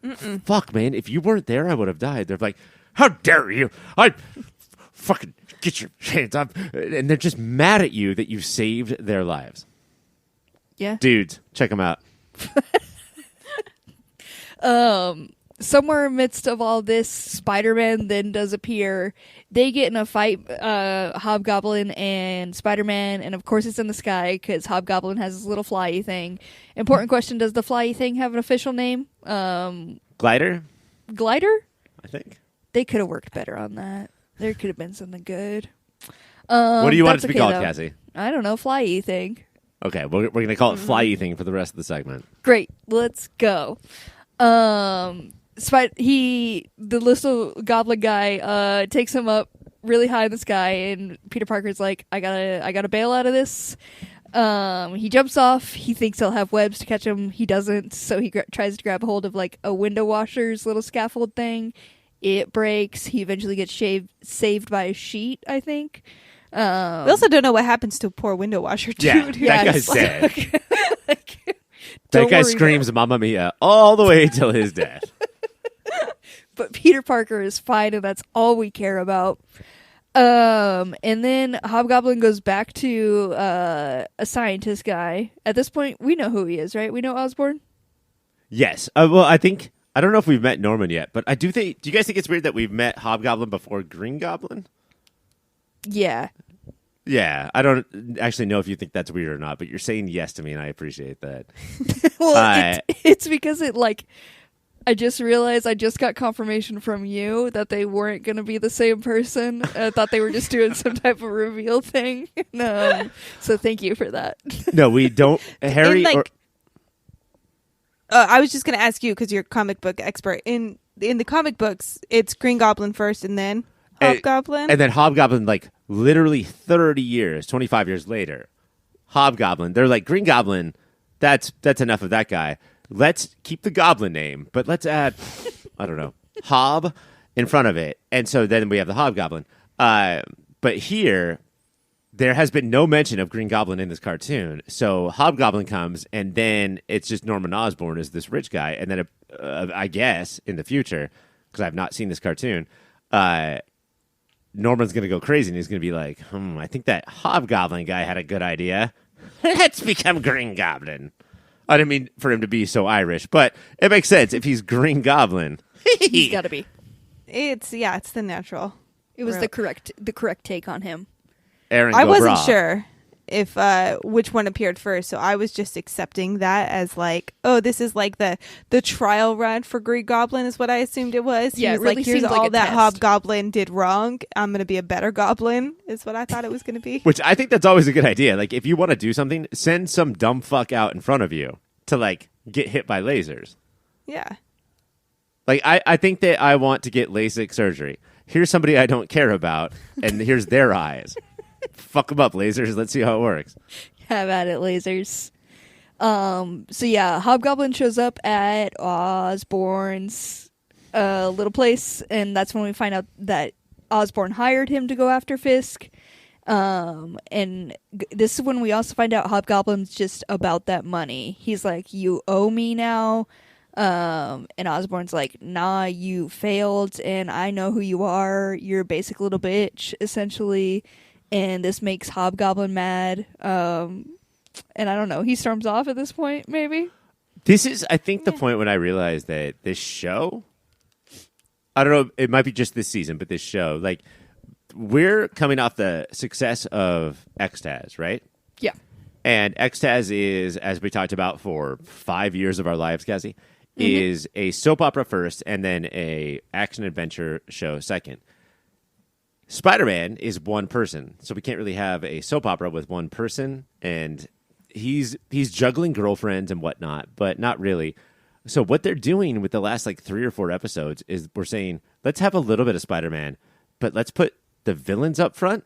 S2: fuck, man, if you weren't there, I would have died. They're like, how dare you? I fucking get your hands off. And they're just mad at you that you saved their lives.
S1: Yeah.
S2: Dudes, check them out.
S1: Somewhere amidst of all this, Spider-Man then does appear. They get in a fight, Hobgoblin and Spider-Man, and of course it's in the sky because Hobgoblin has this little flyy thing. Important question, does the flyy thing have an official name?
S2: Glider,
S1: Glider?
S2: I think.
S1: They could have worked better on that. There could have been something good.
S2: What do you want it
S1: that's
S2: to be
S1: okay,
S2: called,
S1: though.
S2: Cassie?
S1: I don't know, flyy thing.
S2: Okay, we're going to call it flyy thing for the rest of the segment.
S1: Great, let's go. The little goblin guy takes him up really high in the sky, and Peter Parker's like, I gotta bail out of this. He jumps off. He thinks he'll have webs to catch him. He doesn't, so he tries to grab a hold of like a window washer's little scaffold thing. It breaks. He eventually gets saved by a sheet, I think.
S3: We also don't know what happens to a poor window washer dude.
S2: Yeah, that guy's dead.
S1: Like,
S2: That guy
S1: worry,
S2: screams "Mamma Mia" all the way till his death.
S1: But Peter Parker is fine, and that's all we care about. And then Hobgoblin goes back to a scientist guy. At this point, we know who he is, right? We know Osborn?
S2: Yes. Well, I don't know if we've met Norman yet, but I do think. Do you guys think it's weird that we've met Hobgoblin before Green Goblin?
S1: Yeah.
S2: Yeah, I don't actually know if you think that's weird or not, but you're saying yes to me, and I appreciate that.
S1: Well, it's because I just realized I just got confirmation from you that they weren't going to be the same person. I thought they were just doing some type of reveal thing. So thank you for that.
S2: No, we don't. Harry.
S3: I was just going to ask you because you're a comic book expert. In the comic books, it's Green Goblin first, and then Hobgoblin,
S2: and then Hobgoblin, like literally 30 years, 25 years later, Hobgoblin. They're like Green Goblin. That's enough of that guy. Let's keep the Goblin name, but let's add, I don't know, Hob in front of it, and so then we have the Hobgoblin. But here, there has been no mention of Green Goblin in this cartoon. So Hobgoblin comes, and then it's just Norman Osborn as this rich guy, and then I guess in the future, because I've not seen this cartoon, Norman's going to go crazy, and he's going to be like, I think that Hobgoblin guy had a good idea. Let's become Green Goblin. I didn't mean for him to be so Irish, but it makes sense if he's Green Goblin.
S1: He's got to be.
S3: It's the natural.
S1: It was the correct take on him.
S2: Aaron
S3: I wasn't
S2: Gobra.
S3: sure if which one appeared first, so I was just accepting that as like, oh, this is like the trial run for Green Goblin is what I assumed it was.
S1: Yeah,
S3: he was
S1: it really
S3: like, here's
S1: seemed like
S3: all
S1: a
S3: that
S1: test.
S3: Hobgoblin did wrong. I'm gonna be a better goblin is what I thought it was gonna be.
S2: Which I think that's always a good idea. Like, if you want to do something, send some dumb fuck out in front of you to, like, get hit by lasers.
S3: Yeah.
S2: Like, I think that I want to get LASIK surgery. Here's somebody I don't care about, and here's their eyes. Fuck them up, lasers. Let's see how it works.
S1: Have at it, lasers. So yeah, Hobgoblin shows up at Osborn's little place, and that's when we find out that Osborn hired him to go after Fisk. And this is when we also find out Hobgoblin's just about that money. He's like, you owe me now. And Osborn's like, nah, you failed, and I know who you are. You're a basic little bitch, essentially. And this makes Hobgoblin mad. And I don't know. He storms off at this point, maybe?
S2: This is, I think, the point when I realized that this show, I don't know, it might be just this season, but this show, like, we're coming off the success of Extaz, right?
S1: Yeah.
S2: And Extaz is, as we talked about for 5 years of our lives, Cassie, is a soap opera first and then a action-adventure show second. Spider-Man is one person, so we can't really have a soap opera with one person, and he's juggling girlfriends and whatnot, but not really. So what they're doing with the last like 3 or 4 episodes is we're saying, let's have a little bit of Spider-Man, but let's put the villains up front.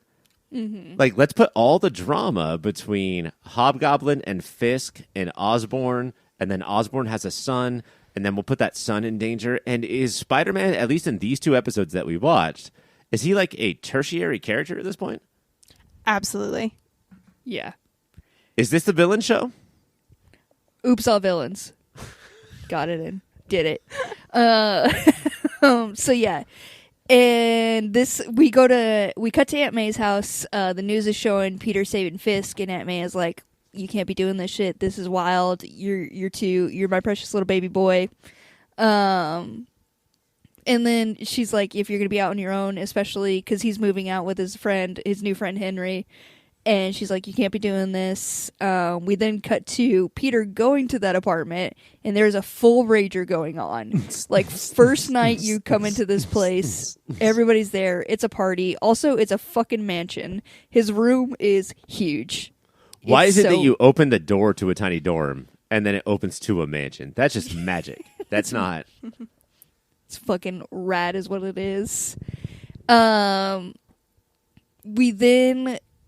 S2: Like, let's put all the drama between Hobgoblin and Fisk and Osborn, and then Osborn has a son, and then we'll put that son in danger. And is Spider-Man, at least in these 2 episodes that we watched, is he like a tertiary character at this point?
S3: Absolutely.
S1: Yeah.
S2: Is this the villain show?
S1: Oops, all villains. Got it in. Did it. So yeah. And we cut to Aunt May's house. The news is showing Peter saving Fisk, and Aunt May is like, you can't be doing this shit. This is wild. You're my precious little baby boy. And then she's like, if you're going to be out on your own, especially because he's moving out with his new friend Henry. And she's like, you can't be doing this. We then cut to Peter going to that apartment, and there's a full rager going on. Like, first night you come into this place, everybody's there. It's a party. Also, it's a fucking mansion. His room is huge.
S2: Why is it that you open the door to a tiny dorm and then it opens to a mansion? That's just magic. That's not.
S1: It's fucking rad is what it is.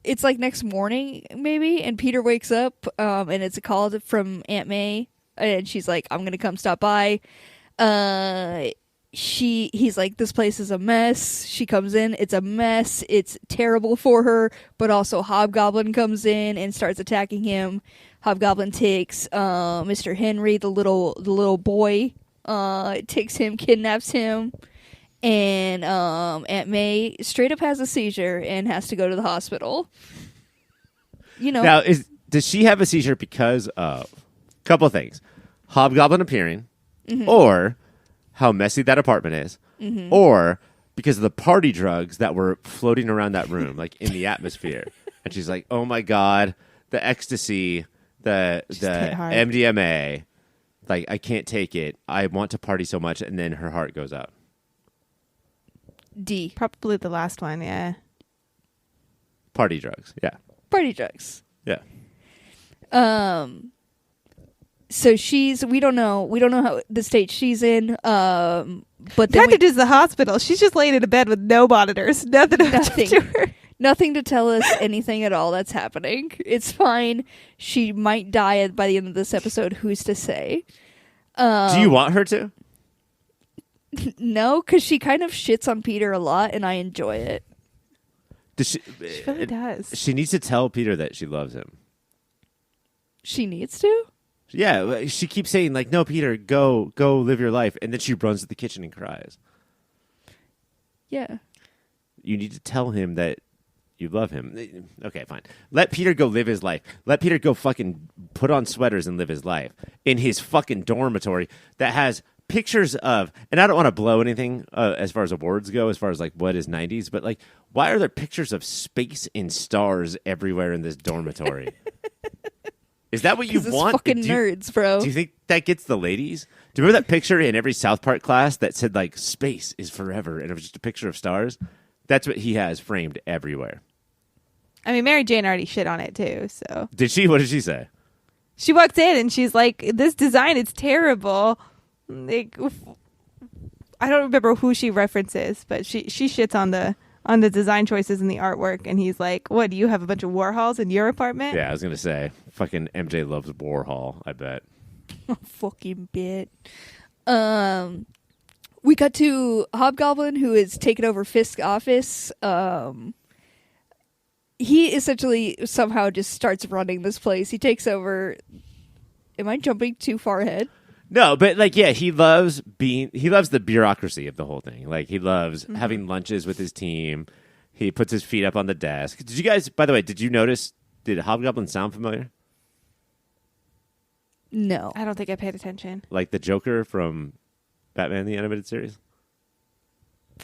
S1: It's like next morning maybe, and Peter wakes up, and it's a call from Aunt May, and she's like, I'm gonna come stop by. He's like, this place is a mess. She comes in, it's a mess, it's terrible for her, but also Hobgoblin comes in and starts attacking him. Hobgoblin takes Mr. Henry, the little boy, takes him, kidnaps him, and Aunt May straight up has a seizure and has to go to the hospital.
S2: Now, does she have a seizure because of a couple of things? Hobgoblin appearing, or how messy that apartment is, or because of the party drugs that were floating around that room, like in the atmosphere. And she's like, oh my God, the ecstasy, the MDMA, like, I can't take it. I want to party so much. And then her heart goes out.
S1: D.
S3: Probably the last one, yeah.
S2: Party drugs, yeah.
S1: Party drugs.
S2: Yeah.
S1: So we don't know how the state she's in. But then
S3: Neither does the hospital. She's just laying in a bed with no monitors. Nothing to her.
S1: Nothing to tell us anything at all that's happening. It's fine. She might die by the end of this episode. Who's to say?
S2: Do you want her to?
S1: No, because she kind of shits on Peter a lot, and I enjoy it.
S3: She really does.
S2: She needs to tell Peter that she loves him.
S1: She needs to?
S2: Yeah, she keeps saying, like, no, Peter, go live your life. And then she runs to the kitchen and cries.
S1: Yeah.
S2: You need to tell him that you love him. Okay, fine. Let Peter go live his life. Let Peter go fucking put on sweaters and live his life in his fucking dormitory that has pictures of, and I don't want to blow anything as far as awards go, as far as like what is 90s, but like, why are there pictures of space and stars everywhere in this dormitory? Is that what you want?
S1: Fucking nerds, bro.
S2: Do you think that gets the ladies? Do you remember that picture in every South Park class that said like space is forever, and it was just a picture of stars? That's what he has framed everywhere.
S3: I mean, Mary Jane already shit on it too. So
S2: did she? What did she say?
S3: She walks in and she's like, "This design is terrible." Like, I don't remember who she references, but she shits on the design choices and the artwork, and he's like, "What, do you have a bunch of Warhols in your apartment?"
S2: Yeah, I was gonna say, fucking MJ loves Warhol, I bet.
S1: Fucking bit. We cut to Hobgoblin, who is taking over Fisk's office. He essentially somehow just starts running this place. He takes over. Am I jumping too far ahead?
S2: No, but like, yeah, he loves the bureaucracy of the whole thing. Like, he loves having lunches with his team. He puts his feet up on the desk. Did you guys, by the way, did you notice, did Hobgoblin sound familiar?
S1: No.
S3: I don't think I paid attention.
S2: Like the Joker from Batman the Animated Series?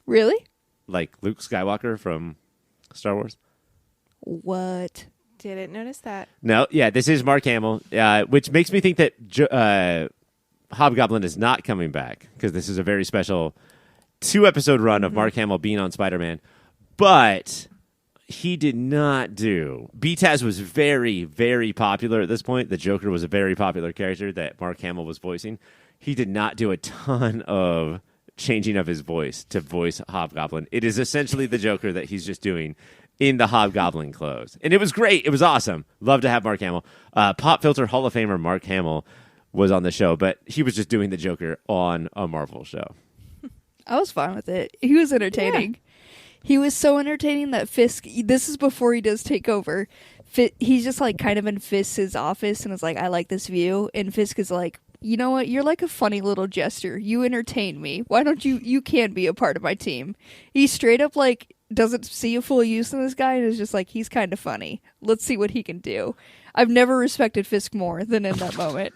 S1: Really?
S2: Like Luke Skywalker from Star Wars?
S1: What?
S3: Didn't notice that.
S2: No, yeah, this is Mark Hamill, which makes me think that Hobgoblin is not coming back, because this is a very special 2-episode run of Mark Hamill being on Spider-Man. But he did not do... BTAS was very, very popular at this point. The Joker was a very popular character that Mark Hamill was voicing. He did not do a ton of changing of his voice to voice Hobgoblin. It is essentially the Joker that he's just doing in the Hobgoblin clothes. And it was great. It was awesome. Love to have Mark Hamill. Pop Filter Hall of Famer Mark Hamill was on the show, but he was just doing the Joker on a Marvel show.
S1: I was fine with it. He was entertaining. Yeah. He was so entertaining that Fisk, this is before he does take over, he's just like kind of in Fisk's office and is like, I like this view. And Fisk is like, you know what? You're like a funny little jester. You entertain me. Why don't you can be a part of my team. He straight up like doesn't see a full use in this guy and is just like, he's kind of funny. Let's see what he can do. I've never respected Fisk more than in that moment.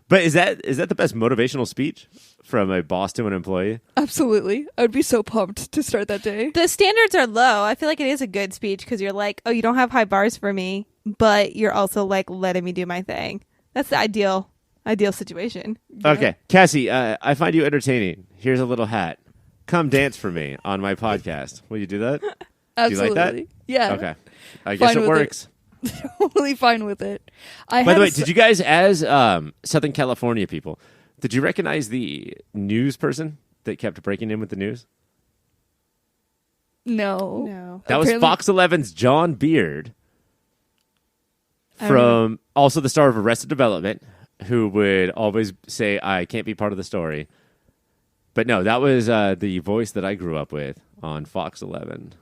S2: But is that the best motivational speech from a boss to an employee?
S1: Absolutely. I would be so pumped to start that day.
S3: The standards are low. I feel like it is a good speech because you're like, oh, you don't have high bars for me, but you're also like letting me do my thing. That's the ideal situation.
S2: Okay. Yeah. Cassie, I find you entertaining. Here's a little hat. Come dance for me on my podcast. Will you do that?
S1: Absolutely.
S2: Do you like that?
S1: Yeah.
S2: Okay. I guess it works.
S1: Totally fine with it.
S2: By the way, did you guys, as Southern California people, Did you recognize the news person that kept breaking in with the news?
S1: No.
S2: That was Fox 11's John Beard, from also the star of Arrested Development, who would always say, I can't be part of the story. But no, that was the voice that I grew up with on Fox 11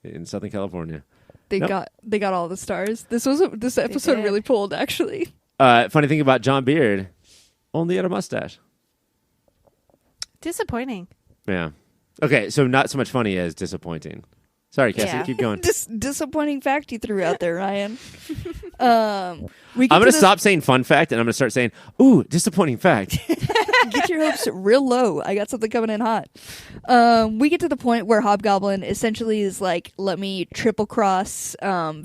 S2: in Southern California.
S1: They got all the stars. This episode really pulled, actually.
S2: Funny thing about John Beard, only had a mustache.
S3: Disappointing.
S2: Yeah. Okay, so not so much funny as disappointing. Sorry, Cassie, keep going.
S1: Disappointing fact you threw out there, Ryan.
S2: I'm going to stop saying fun fact, and I'm going to start saying, ooh, disappointing fact.
S1: Get your hopes real low. I got something coming in hot. We get to the point where Hobgoblin essentially is like, let me triple cross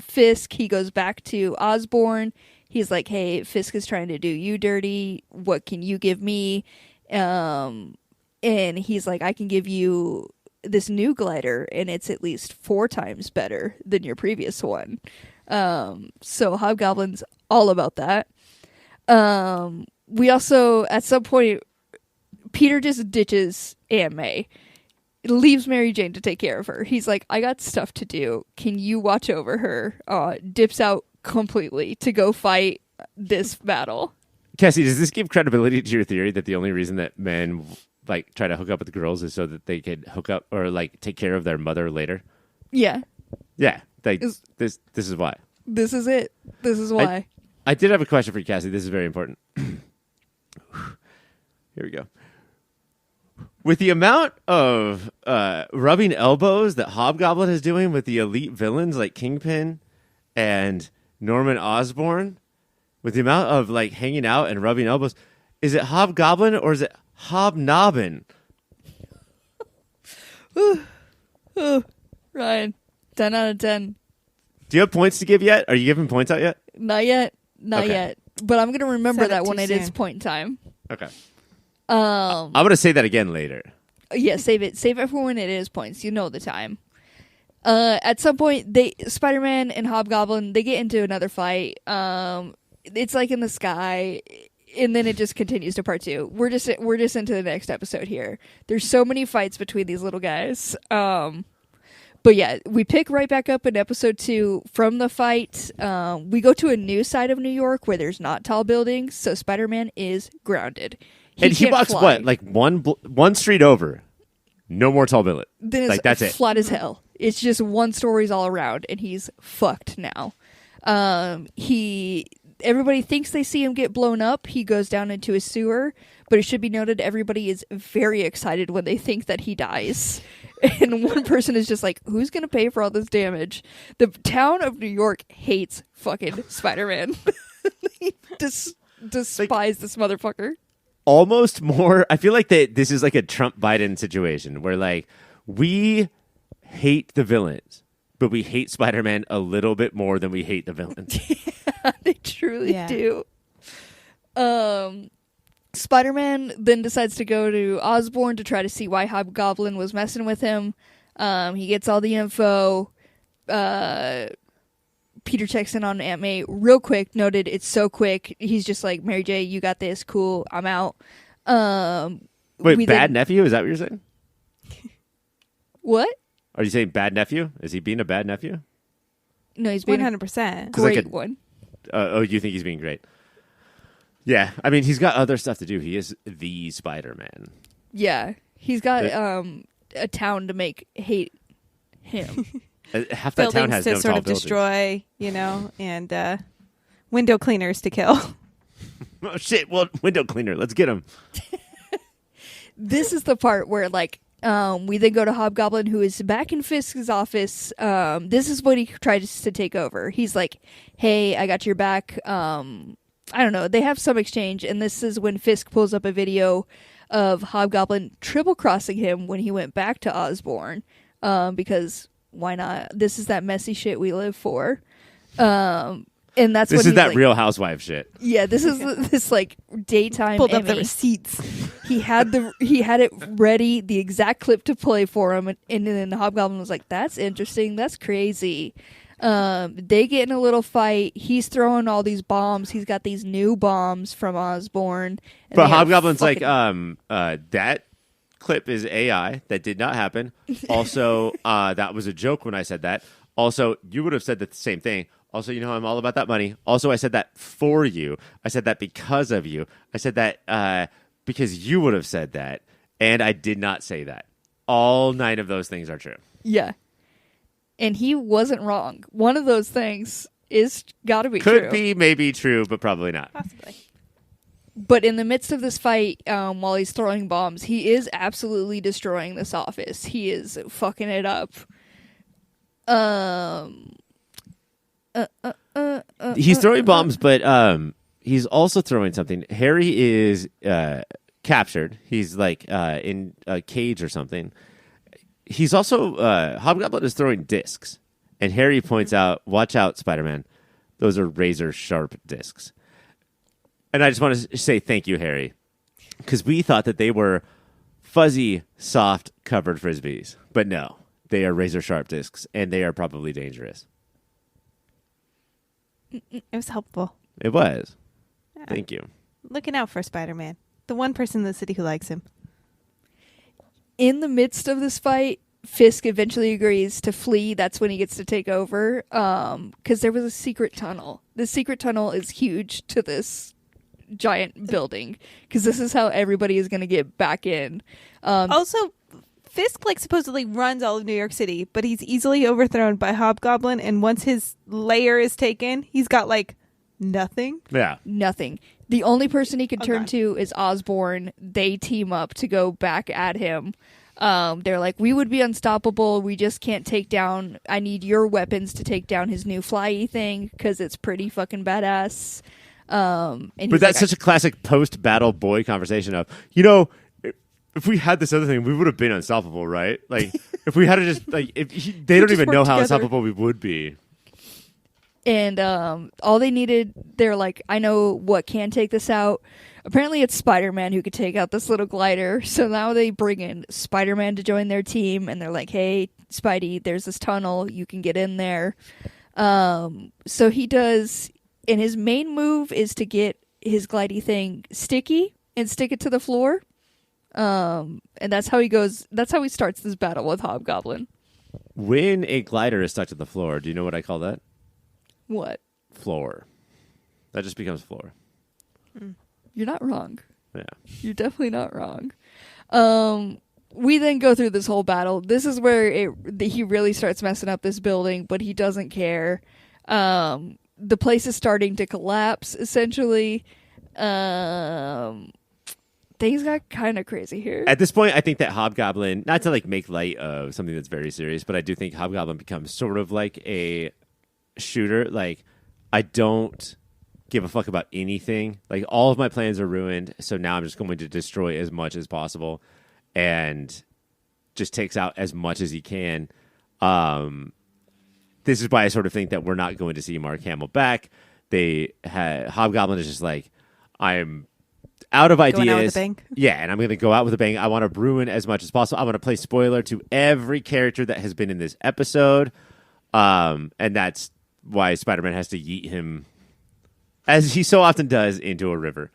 S1: Fisk. He goes back to Osborn. He's like, hey, Fisk is trying to do you dirty. What can you give me? And he's like, I can give you this new glider, and it's at least 4 times better than your previous one. So Hobgoblin's all about that. We also, at some point, Peter just ditches Aunt May. Leaves Mary Jane to take care of her. He's like, I got stuff to do. Can you watch over her? Dips out completely to go fight this battle.
S2: Cassie, does this give credibility to your theory that the only reason that men like try to hook up with girls is so that they could hook up or like take care of their mother later?
S1: Yeah.
S2: Yeah. This is why.
S1: This is it. This is why.
S2: I did have a question for you, Cassie. This is very important. Here we go. With the amount of rubbing elbows that Hobgoblin is doing with the elite villains like Kingpin and Norman Osborn, with the amount of like hanging out and rubbing elbows, is it Hobgoblin or is it Hobnobbin?
S1: Ryan, 10 out of 10.
S2: Do you have points to give yet? Are you giving points out yet?
S1: Not yet. Not yet. But I'm going to remember
S3: Said it
S1: that
S3: too
S1: when it is
S3: soon.
S1: point time.
S2: Okay. I'm going to say that again later.
S1: Yeah, save it. Save it for when it is points. You know the time. At some point, Spider-Man and Hobgoblin, they get into another fight. It's like in the sky, and then it just continues to part 2. We're just into the next episode here. There's so many fights between these little guys. But yeah, we pick right back up in episode 2 from the fight. We go to a new side of New York where there's not tall buildings, so Spider-Man is grounded.
S2: He walks
S1: fly.
S2: what, like one street over? No more tall building.
S1: Then it's
S2: like that's it.
S1: Flat as hell. It's just 1 stories all around, and he's fucked now. Everybody thinks they see him get blown up. He goes down into a sewer, but it should be noted everybody is very excited when they think that he dies. And one person is just like, who's going to pay for all this damage? The town of New York hates fucking Spider-Man. They despise this motherfucker.
S2: Almost more. I feel like this is like a Trump Biden situation where like we hate the villains, but we hate Spider-Man a little bit more than we hate the villains.
S1: Yeah, they truly do. Spider-Man then decides to go to Osborn to try to see why Hobgoblin was messing with him. He gets all the info. Peter checks in on Aunt May real quick. Noted it's so quick. He's just like, Mary J, you got this. Cool. I'm out.
S2: Wait, bad nephew? Is that what you're saying?
S1: What?
S2: Are you saying bad nephew? Is he being a bad nephew?
S1: No, he's being
S3: 100%.
S1: great one.
S2: You think he's being great? Yeah. I mean, he's got other stuff to do. He is the Spider-Man.
S1: Yeah. He's got a town to make hate him.
S2: Half that town has
S3: to
S2: no
S3: sort
S2: tall
S3: of
S2: buildings.
S3: destroy, and window cleaners to kill.
S2: Oh, shit. Well, window cleaner. Let's get him.
S1: This is the part where, like, we then go to Hobgoblin, who is back in Fisk's office. This is when he tries to take over. He's like, hey, I got your back. I don't know. They have some exchange, and this is when Fisk pulls up a video of Hobgoblin triple-crossing him when he went back to Osborn, because why not? This is that messy shit we live for. And that's
S2: this
S1: when
S2: is that
S1: like,
S2: Real Housewife shit.
S1: Yeah, this is this like daytime.
S3: Pulled up the
S1: Emmy.
S3: receipts.
S1: He had it ready, the exact clip to play for him, and then the Hobgoblin was like, "That's interesting. That's crazy." They get in a little fight. He's throwing all these bombs. He's got these new bombs from Osborn.
S2: But Hobgoblin's like, that clip is AI. That did not happen. Also, that was a joke when I said that. Also, you would have said the same thing. Also, you know, I'm all about that money. Also, I said that for you. I said that because of you. I said that because you would have said that. And I did not say that. All 9 of those things are true.
S1: Yeah. And he wasn't wrong. One of those things is got to be true.
S2: Could be maybe true, but probably not.
S3: Possibly.
S1: But in the midst of this fight, while he's throwing bombs, he is absolutely destroying this office. He is fucking it up.
S2: He's throwing bombs, but he's also throwing something. Harry is captured. He's like in a cage or something. He's also Hobgoblin is throwing discs, and Harry points out, "Watch out, Spider-Man! Those are razor sharp discs." And I just want to say thank you, Harry, because we thought that they were fuzzy, soft, covered frisbees, but no, they are razor sharp discs, and they are probably dangerous.
S3: It was helpful.
S2: It was.
S3: Yeah.
S2: Thank you.
S3: Looking out for Spider-Man, the one person in the city who likes him.
S1: In the midst of this fight, Fisk eventually agrees to flee. That's when he gets to take over, because there was a secret tunnel. The secret tunnel is huge to this giant building, because this is how everybody is going to get back in.
S3: Also, Fisk supposedly runs all of New York City, but he's easily overthrown by Hobgoblin, and once his lair is taken, he's got nothing.
S2: Yeah.
S1: Nothing. The only person he can turn to is Osborn. They team up to go back at him. They're like, we would be unstoppable. We just can't take down. I need your weapons to take down his new flyy thing, because it's pretty fucking badass.
S2: But that's such a classic post-battle boy conversation of, you know, if we had this other thing, we would have been unstoppable, right? Like, if we had to just, they don't even know how unstoppable we would be.
S1: And all they needed, they're like, I know what can take this out. Apparently it's Spider-Man who could take out this little glider. So now they bring in Spider-Man to join their team. And they're like, hey, Spidey, there's this tunnel. You can get in there. So he does. And his main move is to get his glidey thing sticky and stick it to the floor. And that's how he goes. That's how he starts this battle with Hobgoblin.
S2: When a glider is stuck to the floor, do you know what I call that?
S1: What?
S2: Floor. That just becomes floor.
S1: You're not wrong.
S2: Yeah.
S1: You're definitely not wrong. We then go through this whole battle. This is where he really starts messing up this building, but he doesn't care. The place is starting to collapse, essentially. Things got kind of crazy here.
S2: At this point, I think that Hobgoblin, not to make light of something that's very serious, but I do think Hobgoblin becomes sort of like a shooter. I don't give a fuck about anything. All of my plans are ruined, so now I'm just going to destroy as much as possible and just takes out as much as he can. This is why I sort of think that we're not going to see Mark Hamill back. Hobgoblin is just I'm out of ideas.
S3: Going out with a bang.
S2: Yeah, and I'm going to go out with a bang. I want to ruin as much as possible. I want to play spoiler to every character that has been in this episode. And that's why Spider-Man has to yeet him, as he so often does, into a river.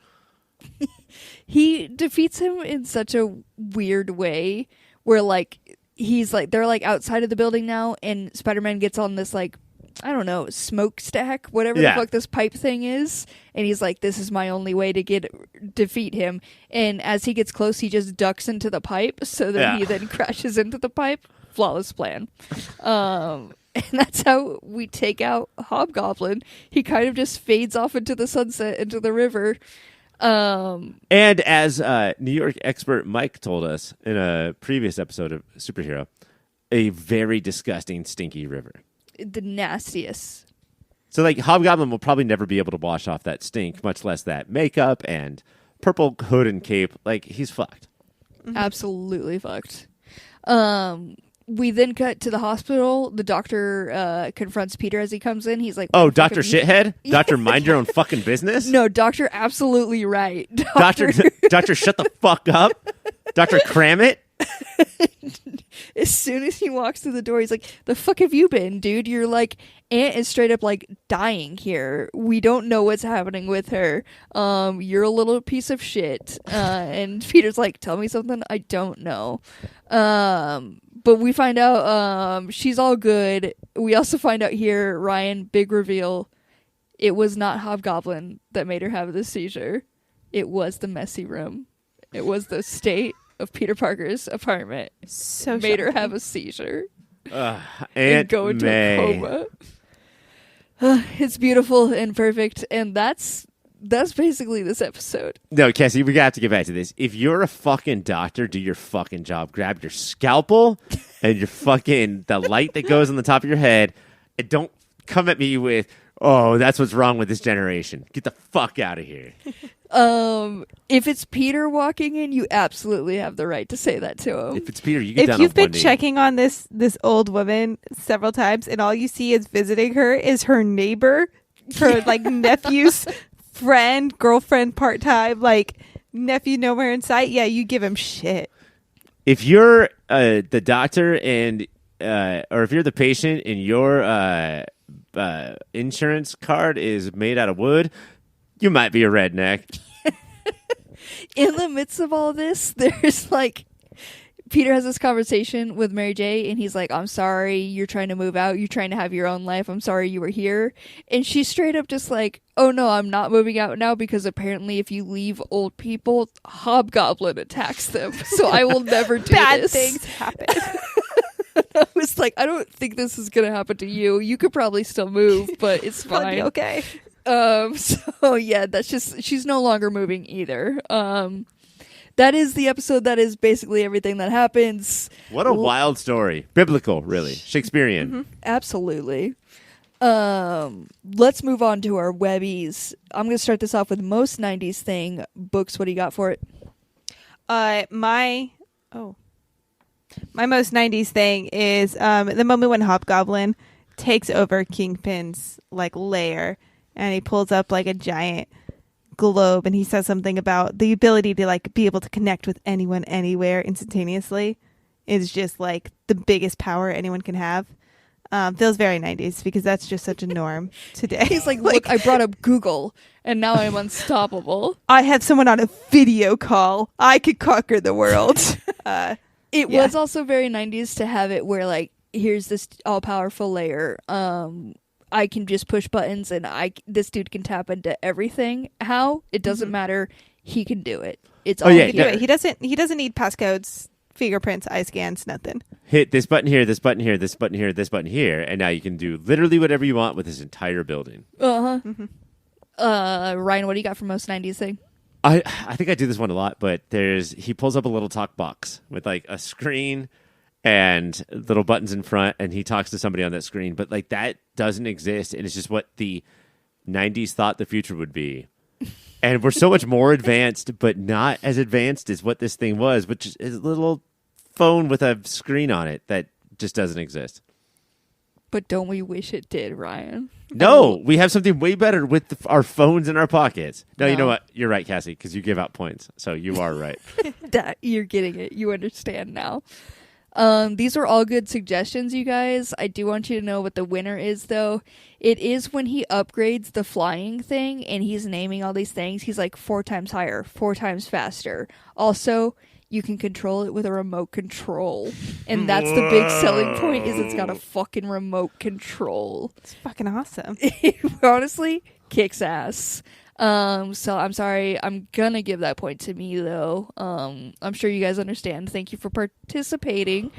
S1: He defeats him in such a weird way where they're outside of the building now, and Spider-Man gets on this I don't know, smokestack, whatever the fuck this pipe thing is, and he's like, this is my only way to defeat him. And as he gets close, he just ducks into the pipe, so that he then crashes into the pipe. Flawless plan. And that's how we take out Hobgoblin. He kind of just fades off into the sunset, into the river.
S2: And as New York expert Mike told us in a previous episode of Superhero, a very disgusting, stinky river.
S1: The nastiest.
S2: So Hobgoblin will probably never be able to wash off that stink, much less that makeup and purple hood and cape. He's fucked.
S1: Mm-hmm. Absolutely fucked. We then cut to the hospital. The doctor confronts Peter as he comes in. He's like,
S2: "Oh, Dr. Shithead? Dr. Mind Your Own Fucking Business?"
S1: No, Dr. Absolutely Right.
S2: Doctor Shut the fuck up? Dr. Cram It?
S1: as soon as he walks through the door, he's like, the fuck have you been, dude? You're like, Aunt is straight up like dying here. We don't know what's happening with her. You're a little piece of shit. And Peter's like, tell me something I don't know. But we find out she's all good. We also find out here, Ryan, big reveal, it was not Hobgoblin that made her have the seizure. It was the messy room. It was the state of Peter Parker's apartment.
S3: So
S1: made her
S3: shocking.
S1: have a seizure
S2: and
S1: go into a coma. It's beautiful and perfect, and that's basically this episode.
S2: No, Cassie, we got to get back to this. If you're a fucking doctor, do your fucking job. Grab your scalpel and your fucking the light that goes on the top of your head, and don't come at me with, oh, that's what's wrong with this generation. Get the fuck out of here.
S1: If it's Peter walking in, you absolutely have the right to say that to him.
S2: If it's Peter, you get
S3: If
S2: down
S3: you've
S2: on
S3: been
S2: one knee.
S3: checking on this old woman several times and all you see is visiting her is her neighbor, her like nephew's friend, girlfriend, part-time, like nephew nowhere in sight, yeah, you give him shit.
S2: If you're the doctor and or if you're the patient and your insurance card is made out of wood, you might be a redneck.
S1: In the midst of all this, there's like, Peter has this conversation with Mary J, and he's like, I'm sorry, you're trying to move out, you're trying to have your own life, I'm sorry you were here. And she's straight up just like, oh no, I'm not moving out now because apparently if you leave old people, Hobgoblin attacks them. So I will never do
S3: Bad
S1: this.
S3: things happen.
S1: I was like, I don't think this is going to happen to you. You could probably still move, but it's
S3: I'll
S1: fine.
S3: be okay.
S1: So yeah, that's just, she's no longer moving either. That is the episode. That is basically everything that happens.
S2: What a wild story. Biblical, really. Shakespearean.
S1: Mm-hmm. Absolutely. Let's move on to our webbies. I'm going to start this off with most 90s thing. Books, what do you got for it?
S3: My most 90s thing is the moment when Hobgoblin takes over Kingpin's like lair and he pulls up like a giant globe and he says something about the ability to like be able to connect with anyone anywhere instantaneously is just like the biggest power anyone can have. Feels very 90s because that's just such a norm today.
S1: He's like, look, I brought up Google and now I'm unstoppable.
S3: I have someone on a video call. I could conquer the world.
S1: It was also very 90s to have it where like, here's this all-powerful layer. I can just push buttons and this dude can tap into everything. How? It doesn't matter. He can do it. It's all
S3: He can do it. He doesn't need passcodes, fingerprints, eye scans, nothing.
S2: Hit this button here, this button here, this button here, this button here, and now you can do literally whatever you want with this entire building.
S1: Ryan, what do you got for most 90s thing?
S2: I think I do this one a lot, but he pulls up a little talk box with like a screen and little buttons in front, and he talks to somebody on that screen. But like that doesn't exist, and it's just what the 90s thought the future would be. And we're so much more advanced, but not as advanced as what this thing was, which is a little phone with a screen on it that just doesn't exist.
S1: But don't we wish it did, Ryan?
S2: No, we have something way better with our phones in our pockets. No, you know
S1: No.
S2: what? You're right, Cassie, because you give out points. So you are right.
S1: That you're getting it. You understand now. These are all good suggestions, you guys. I do want you to know what the winner is, though. It is when he upgrades the flying thing and he's naming all these things. He's like 4 times higher, 4 times faster. Also, you can control it with a remote control. And that's the big selling point, is it's got a fucking remote control.
S3: It's fucking awesome.
S1: Honestly, kicks ass. So I'm sorry. I'm gonna give that point to me, though. I'm sure you guys understand. Thank you for participating.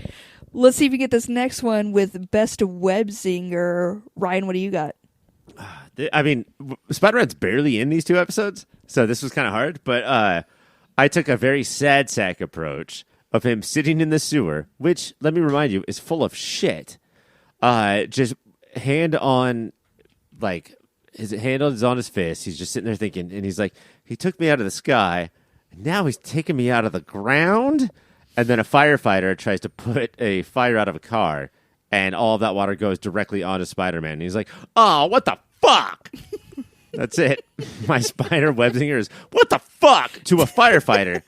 S1: Let's see if we get this next one with Best Web Zinger. Ryan, what do you got?
S2: I mean, Spider-Man's barely in these 2 episodes, so this was kind of hard. But I took a very sad sack approach of him sitting in the sewer, which, let me remind you, is full of shit. Just hand on, like, his hand is on his fist. He's just sitting there thinking, and he's like, he took me out of the sky, and now he's taking me out of the ground. And then a firefighter tries to put a fire out of a car, and all of that water goes directly onto Spider-Man. And he's like, oh, what the fuck? That's it. My spider web zinger is, what the fuck? To a firefighter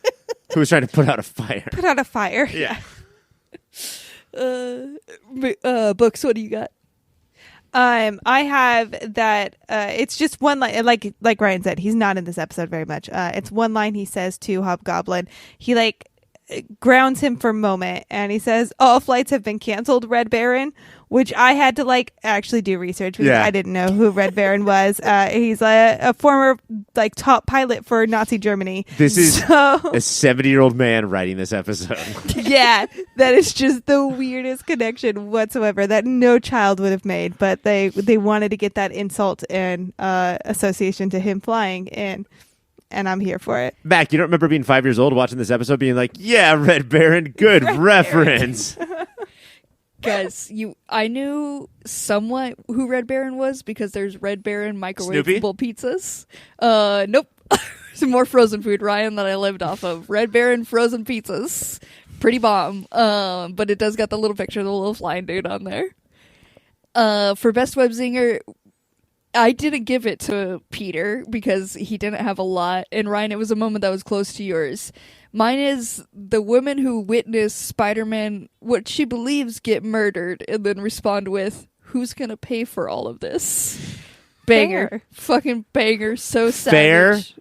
S2: who was trying to put out a fire.
S3: Put out a fire.
S2: Yeah.
S1: Books, what do you got?
S3: I have that. It's just one line. Like Ryan said, he's not in this episode very much. It's one line he says to Hobgoblin. He grounds him for a moment, and he says, "All flights have been canceled, Red Baron." Which I had to actually do research because I didn't know who Red Baron was. He's a former top pilot for Nazi Germany.
S2: This is a 70-year-old man writing this episode.
S3: Yeah, that is just the weirdest connection whatsoever that no child would have made. But they wanted to get that insult and association to him flying, and I'm here for it.
S2: Mac, you don't remember being 5 years old watching this episode being like, yeah, Red Baron, good reference.
S1: Guys, I knew somewhat who Red Baron was because there's Red Baron microwavable pizzas. Nope. Some more frozen food, Ryan, that I lived off of. Red Baron frozen pizzas. Pretty bomb. But it does got the little picture of the little flying dude on there. For Best Web Zinger, I didn't give it to Peter because he didn't have a lot. And Ryan, it was a moment that was close to yours. Mine is the woman who witnessed Spider-Man, what she believes, get murdered, and then respond with, "Who's gonna pay for all of this?" Banger.
S3: Fair.
S1: Fucking banger. So
S2: Fair.
S1: savage.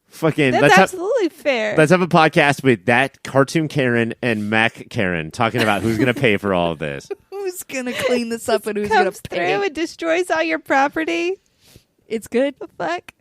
S2: Fucking.
S3: That's absolutely fair.
S2: Let's have a podcast with that cartoon Karen and Mac Karen talking about who's going to pay for all of this.
S1: Who's gonna clean this up and who's gonna
S3: comes
S1: pay?
S3: through and destroys all your property.
S1: It's good.
S3: The fuck?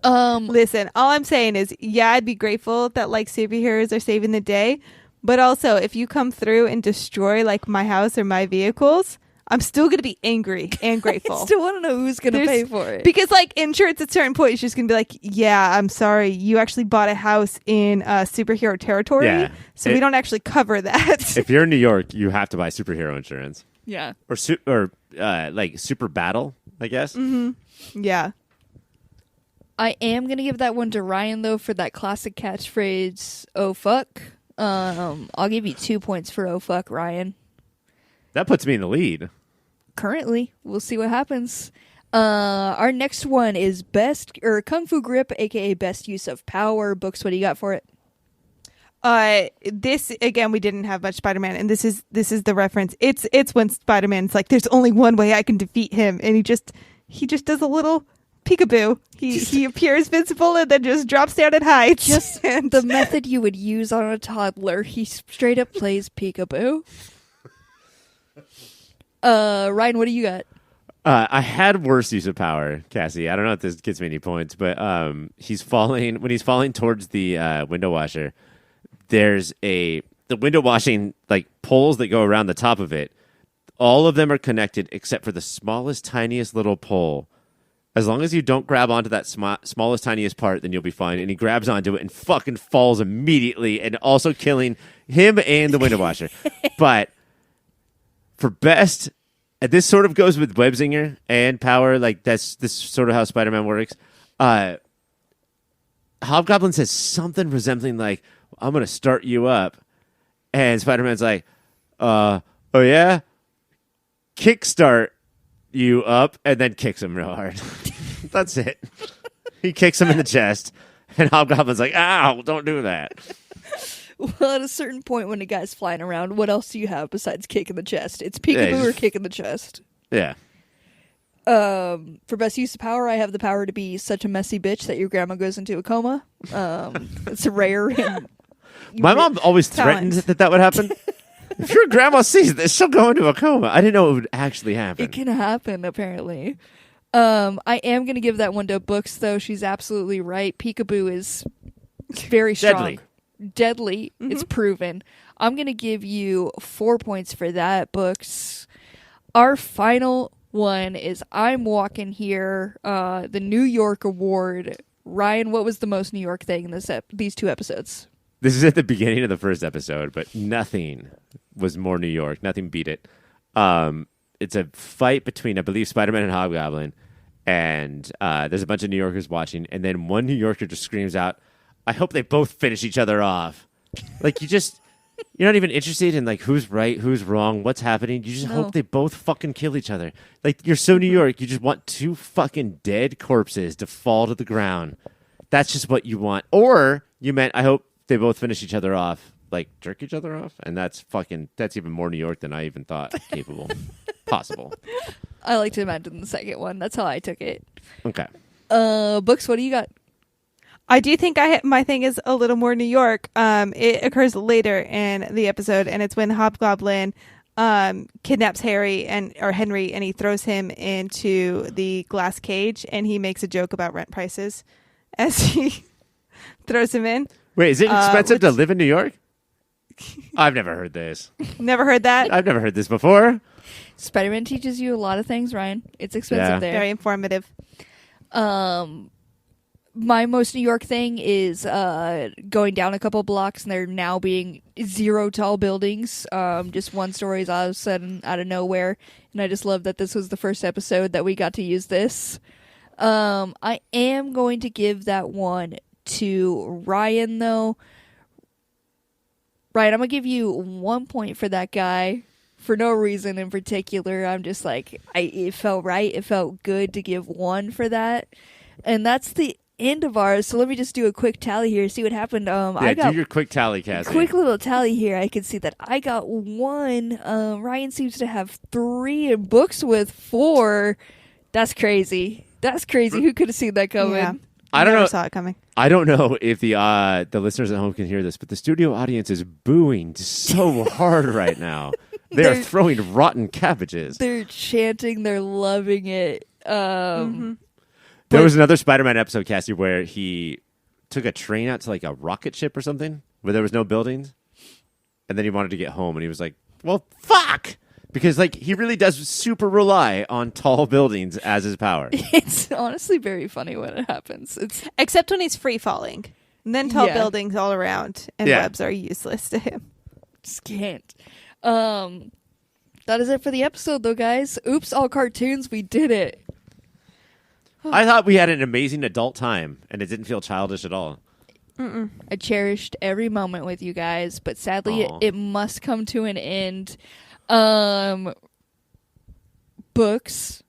S3: Listen, all I'm saying is, yeah, I'd be grateful that superheroes are saving the day, but also if you come through and destroy my house or my vehicles, I'm still gonna be angry and grateful.
S1: I still want to know who's gonna pay for it
S3: because insurance at a certain point is just gonna be yeah, I'm sorry, you actually bought a house in superhero territory, so we don't actually cover that.
S2: If you're in New York, you have to buy superhero insurance.
S1: Yeah,
S2: or super battle, I guess.
S3: Mm-hmm. Yeah.
S1: I am going to give that one to Ryan, though, for that classic catchphrase, "Oh, fuck." I'll give you 2 points for "Oh, fuck," Ryan.
S2: That puts me in the lead.
S1: Currently. We'll see what happens. Our next one is Kung Fu Grip, a.k.a. Best Use of Power. Books, what do you got for it?
S3: This, again, we didn't have much Spider-Man, and this is the reference. It's when Spider-Man's there's only one way I can defeat him, and he just does a little peekaboo. He appears visible and then just drops down and hides.
S1: Just the method you would use on a toddler. He straight up plays peekaboo. Ryan, what do you got?
S2: I had worse use of power, Cassie. I don't know if this gets me any points, but when he's falling towards the window washer, there's the window washing poles that go around the top of it. All of them are connected except for the smallest, tiniest little pole. As long as you don't grab onto that smallest, tiniest part, then you'll be fine. And he grabs onto it and fucking falls immediately, and also killing him and the window washer. But for best, and this sort of goes with Webzinger and power. This sort of how Spider-Man works. Hobgoblin says something resembling "I'm going to start you up," and Spider-Man's "Oh yeah, kickstart you up," and then kicks him real hard. That's it. He kicks him in the chest, and Hobgoblin's "Ow, don't do that."
S1: Well, at a certain point when a guy's flying around, what else do you have besides kick in the chest? It's peekaboo or kick in the chest.
S2: Yeah.
S1: For best use of power, I have the power to be such a messy bitch that your grandma goes into a coma. It's rare.
S2: My mom always threatened that would happen. If your grandma sees this, she'll go into a coma. I didn't know it would actually happen.
S1: It can happen, apparently. I am going to give that one to Books, though. She's absolutely right. Peekaboo is very strong. Deadly. Mm-hmm. It's proven. I'm going to give you 4 points for that, Books. Our final one is I'm Walking Here, the New York Award. Ryan, what was the most New York thing in these 2 episodes?
S2: This is at the beginning of the first episode, but nothing was more New York. Nothing beat it. It's a fight between, I believe, Spider-Man and Hobgoblin, and there's a bunch of New Yorkers watching, and then one New Yorker just screams out, "I hope they both finish each other off." You're not even interested in who's right, who's wrong, what's happening. You just hope they both fucking kill each other. You're so New York, you just want 2 fucking dead corpses to fall to the ground. That's just what you want. Or you meant, I hope they both finish each other off like jerk each other off, and that's even more New York than I even thought capable possible.
S1: I like to imagine the second one. That's how I took it.
S2: Okay.
S1: Books, what do you got?
S3: I do think my thing is a little more New York. It occurs later in the episode, and it's when Hobgoblin kidnaps Henry, and he throws him into the glass cage, and he makes a joke about rent prices as he throws him in.
S2: Wait, is it expensive to live in New York? I've never heard this.
S3: Never heard that?
S2: I've never heard this before.
S1: Spider-Man teaches you a lot of things, Ryan. It's expensive there.
S3: Very informative.
S1: My most New York thing is going down a couple blocks and there now being 0 tall buildings. Just one stories all of a sudden out of nowhere. And I just love that this was the first episode that we got to use this. I am going to give that one to Ryan, though. Ryan, I'm going to give you 1 point for that guy. For no reason in particular. I'm just like, it felt right. It felt good to give 1 for that. And that's the end of ours. So let me just do a quick tally here, see what happened. I got
S2: do your quick tally, Cassie.
S1: Quick little tally here. I can see that I got 1. Ryan seems to have 3 and Books with 4. That's crazy. Who could have seen that coming?
S3: Yeah.
S2: I don't know.
S3: Saw it coming.
S2: I don't know if the listeners at home can hear this, but the studio audience is booing so hard right now. They're throwing rotten cabbages.
S1: They're chanting. They're loving it.
S2: There was another Spider-Man episode, Cassie, where he took a train out to like a rocket ship or something where there was no buildings. And then he wanted to get home and he was like, well, fuck. Because like he really does super rely on tall buildings as his power.
S1: It's honestly very funny when it happens.
S3: Except when he's free falling. And then tall buildings all around and webs are useless to him.
S1: Just can't. That is it for the episode though, guys. Oops, all cartoons, we did it.
S2: I thought we had an amazing adult time and it didn't feel childish at all.
S1: I cherished every moment with you guys, but sadly it must come to an end. Books.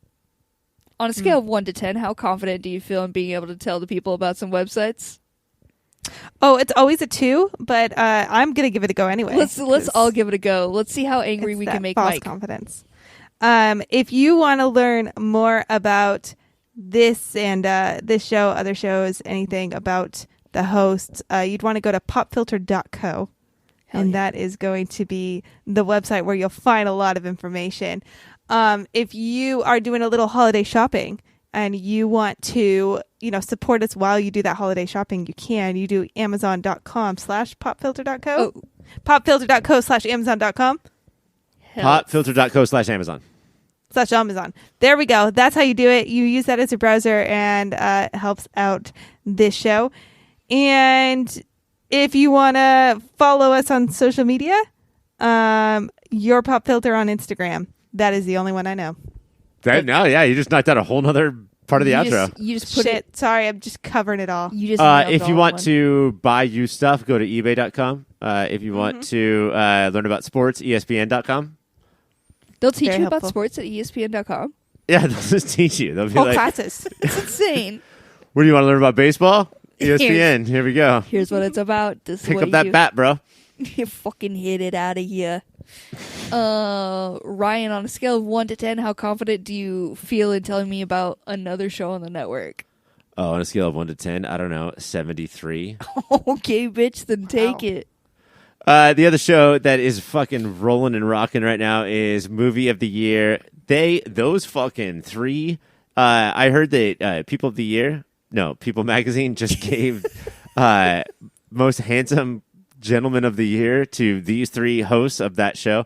S1: On a scale of 1 to 10, how confident do you feel in being able to tell the people about some websites?
S3: Oh, it's always a 2, but I'm gonna give it a go anyway.
S1: Let's all give it a go. Let's see how angry we can make
S3: false
S1: Mike.
S3: Confidence. If you want to learn more about this and this show, other shows, anything about the hosts, you'd want to go to popfilter.co. And that is going to be the website where you'll find a lot of information. If you are doing a little holiday shopping and you want to, support us while you do that holiday shopping, you can. You do amazon.com/popfilter.co.
S1: Oh.
S3: Popfilter.co/amazon.com.
S2: Popfilter.co/Amazon.
S3: /Amazon. There we go. That's how you do it. You use that as a browser and it helps out this show. And if you want to follow us on social media, your Pop Filter on Instagram. That is the only one I know.
S2: You just knocked out a whole nother part of the outro.
S1: You just put
S3: Shit. Sorry, I'm just covering it all.
S1: You just
S2: if you want to buy used stuff, go to ebay.com. If you want to learn about sports, espn.com.
S1: They'll teach
S3: Very
S1: you about
S3: helpful.
S1: sports at espn.com.
S2: Yeah, they'll just teach you. They'll be
S3: Whole
S2: like,
S3: classes.
S1: It's insane.
S2: what do you want to learn about baseball? ESPN. Here we go.
S1: Here's what it's about. This is
S2: Pick
S1: what
S2: up that
S1: you
S2: bat, bro.
S1: You fucking hit it out of here. Ryan, on a scale of 1 to 10, how confident do you feel in telling me about another show on the network?
S2: Oh, on a scale of 1 to 10, I don't know, 73.
S1: Okay, bitch, then take it.
S2: The other show that is fucking rolling and rocking right now is Movie of the Year. Those fucking 3. I heard that People Magazine just gave most handsome gentleman of the year to these 3 hosts of that show.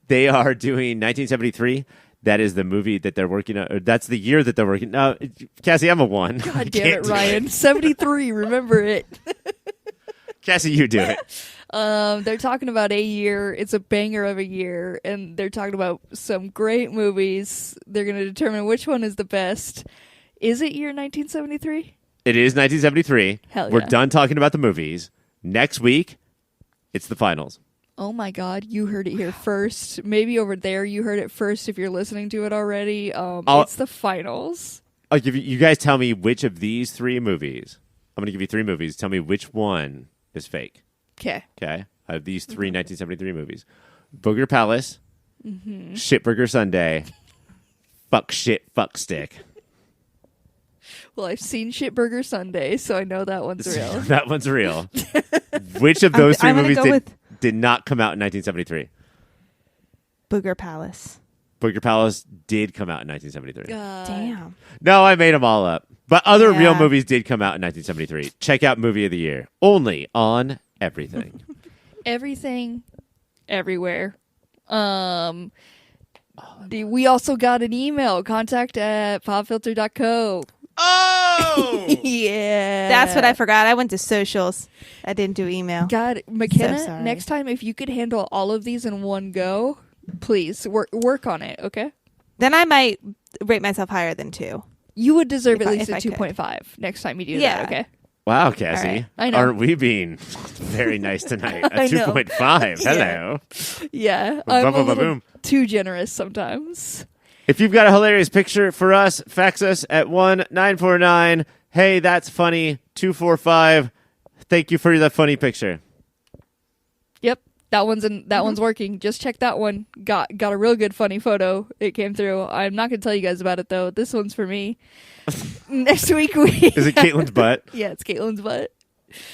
S2: They are doing 1973. That is the movie that they're working on. Or that's the year that they're working. No, Cassie, I'm a 1.
S1: God damn it, Ryan. 73, remember it.
S2: Cassie, you do it.
S1: They're talking about a year. It's a banger of a year, and they're talking about some great movies. They're going to determine which one is the best. Is it year 1973?
S2: It is 1973.
S1: Hell yeah.
S2: We're done talking about the movies. Next week, it's the finals.
S1: Oh my God, you heard it here first. Maybe over there you heard it first if you're listening to it already. It's the finals.
S2: I'll give you guys tell me which of these 3 movies. I'm going to give you 3 movies. Tell me which one is fake.
S1: Okay.
S2: Okay? of these three 1973 movies. Booger Palace, Shitburger Sunday, Fuck Shit, Fuck Stick.
S1: Well, I've seen Shitburger Sunday, so I know that one's real.
S2: That one's real. Which of those three movies
S3: go
S2: did not come out in 1973?
S3: Booger Palace.
S2: Booger Palace did come out in 1973.
S3: Damn.
S2: No, I made them all up. But other real
S3: Yeah.
S2: movies did come out in 1973. Check out Movie of the Year. Only on Everything.
S1: Everything, everywhere. We also got an email, contact@popfilter.co.
S2: Oh!
S1: Yeah.
S3: That's what I forgot. I went to socials. I didn't do email.
S1: God, McKenna,
S3: So sorry.
S1: next time if you could handle all of these in one go, please work on it, okay?
S3: Then I might rate myself higher than 2.
S1: You would deserve
S3: If
S1: at
S3: I-
S1: least a
S3: if I could.
S1: 2.5 next time you do
S3: Yeah.
S1: that, okay?
S2: Wow, Cassie.
S3: All right.
S1: I know.
S2: Aren't we being very nice tonight? A
S1: I know.
S2: 2.5. Hello.
S1: Yeah, I'm a little
S2: Boom.
S1: too generous sometimes.
S2: If you've got a hilarious picture for us, fax us at 1-949. Hey, that's funny. 245. Thank you for the funny picture.
S1: Yep, that one's working. Just check that one. Got a real good funny photo. It came through. I'm not gonna tell you guys about it though. This one's for me. Next week
S2: Is it Caitlin's butt?
S1: Yeah, it's Caitlin's butt.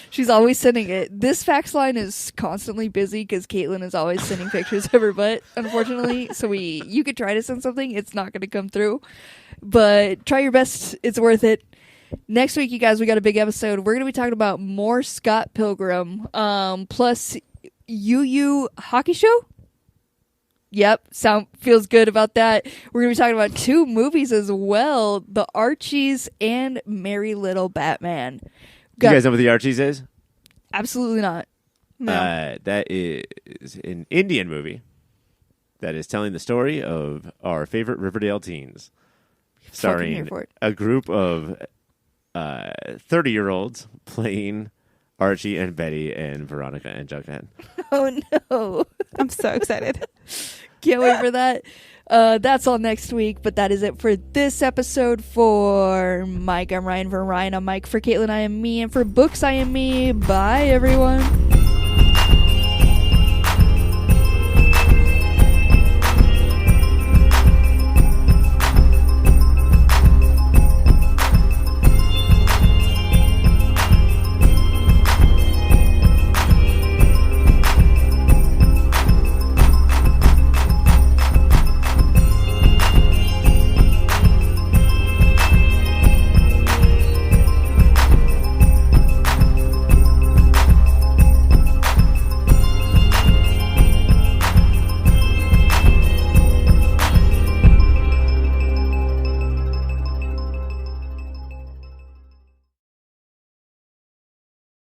S1: She's always sending it. This fax line is constantly busy because Caitlin is always sending pictures of her butt, unfortunately. So you could try to send something. It's not going to come through. But try your best. It's worth it. Next week, you guys, we got a big episode. We're going to be talking about more Scott Pilgrim, plus UU Hockey Show. Yep, feels good about that. We're going to be talking about 2 movies as well, The Archies and Merry Little Batman.
S2: Do you guys know what the Archies is?
S1: Absolutely not.
S3: No.
S2: That is an Indian movie that is telling the story of our favorite Riverdale teens,
S1: Fucking here
S2: starring
S1: for it.
S2: a group of 30-year-olds playing Archie and Betty and Veronica and Jughead.
S1: Oh no.
S3: I'm so excited.
S1: Can't wait for that. That's all next week, but that is it for this episode. For Mike, I'm Ryan. For Ryan, I'm Mike. For Caitlin, I am me. And for Books, I am me. Bye, everyone.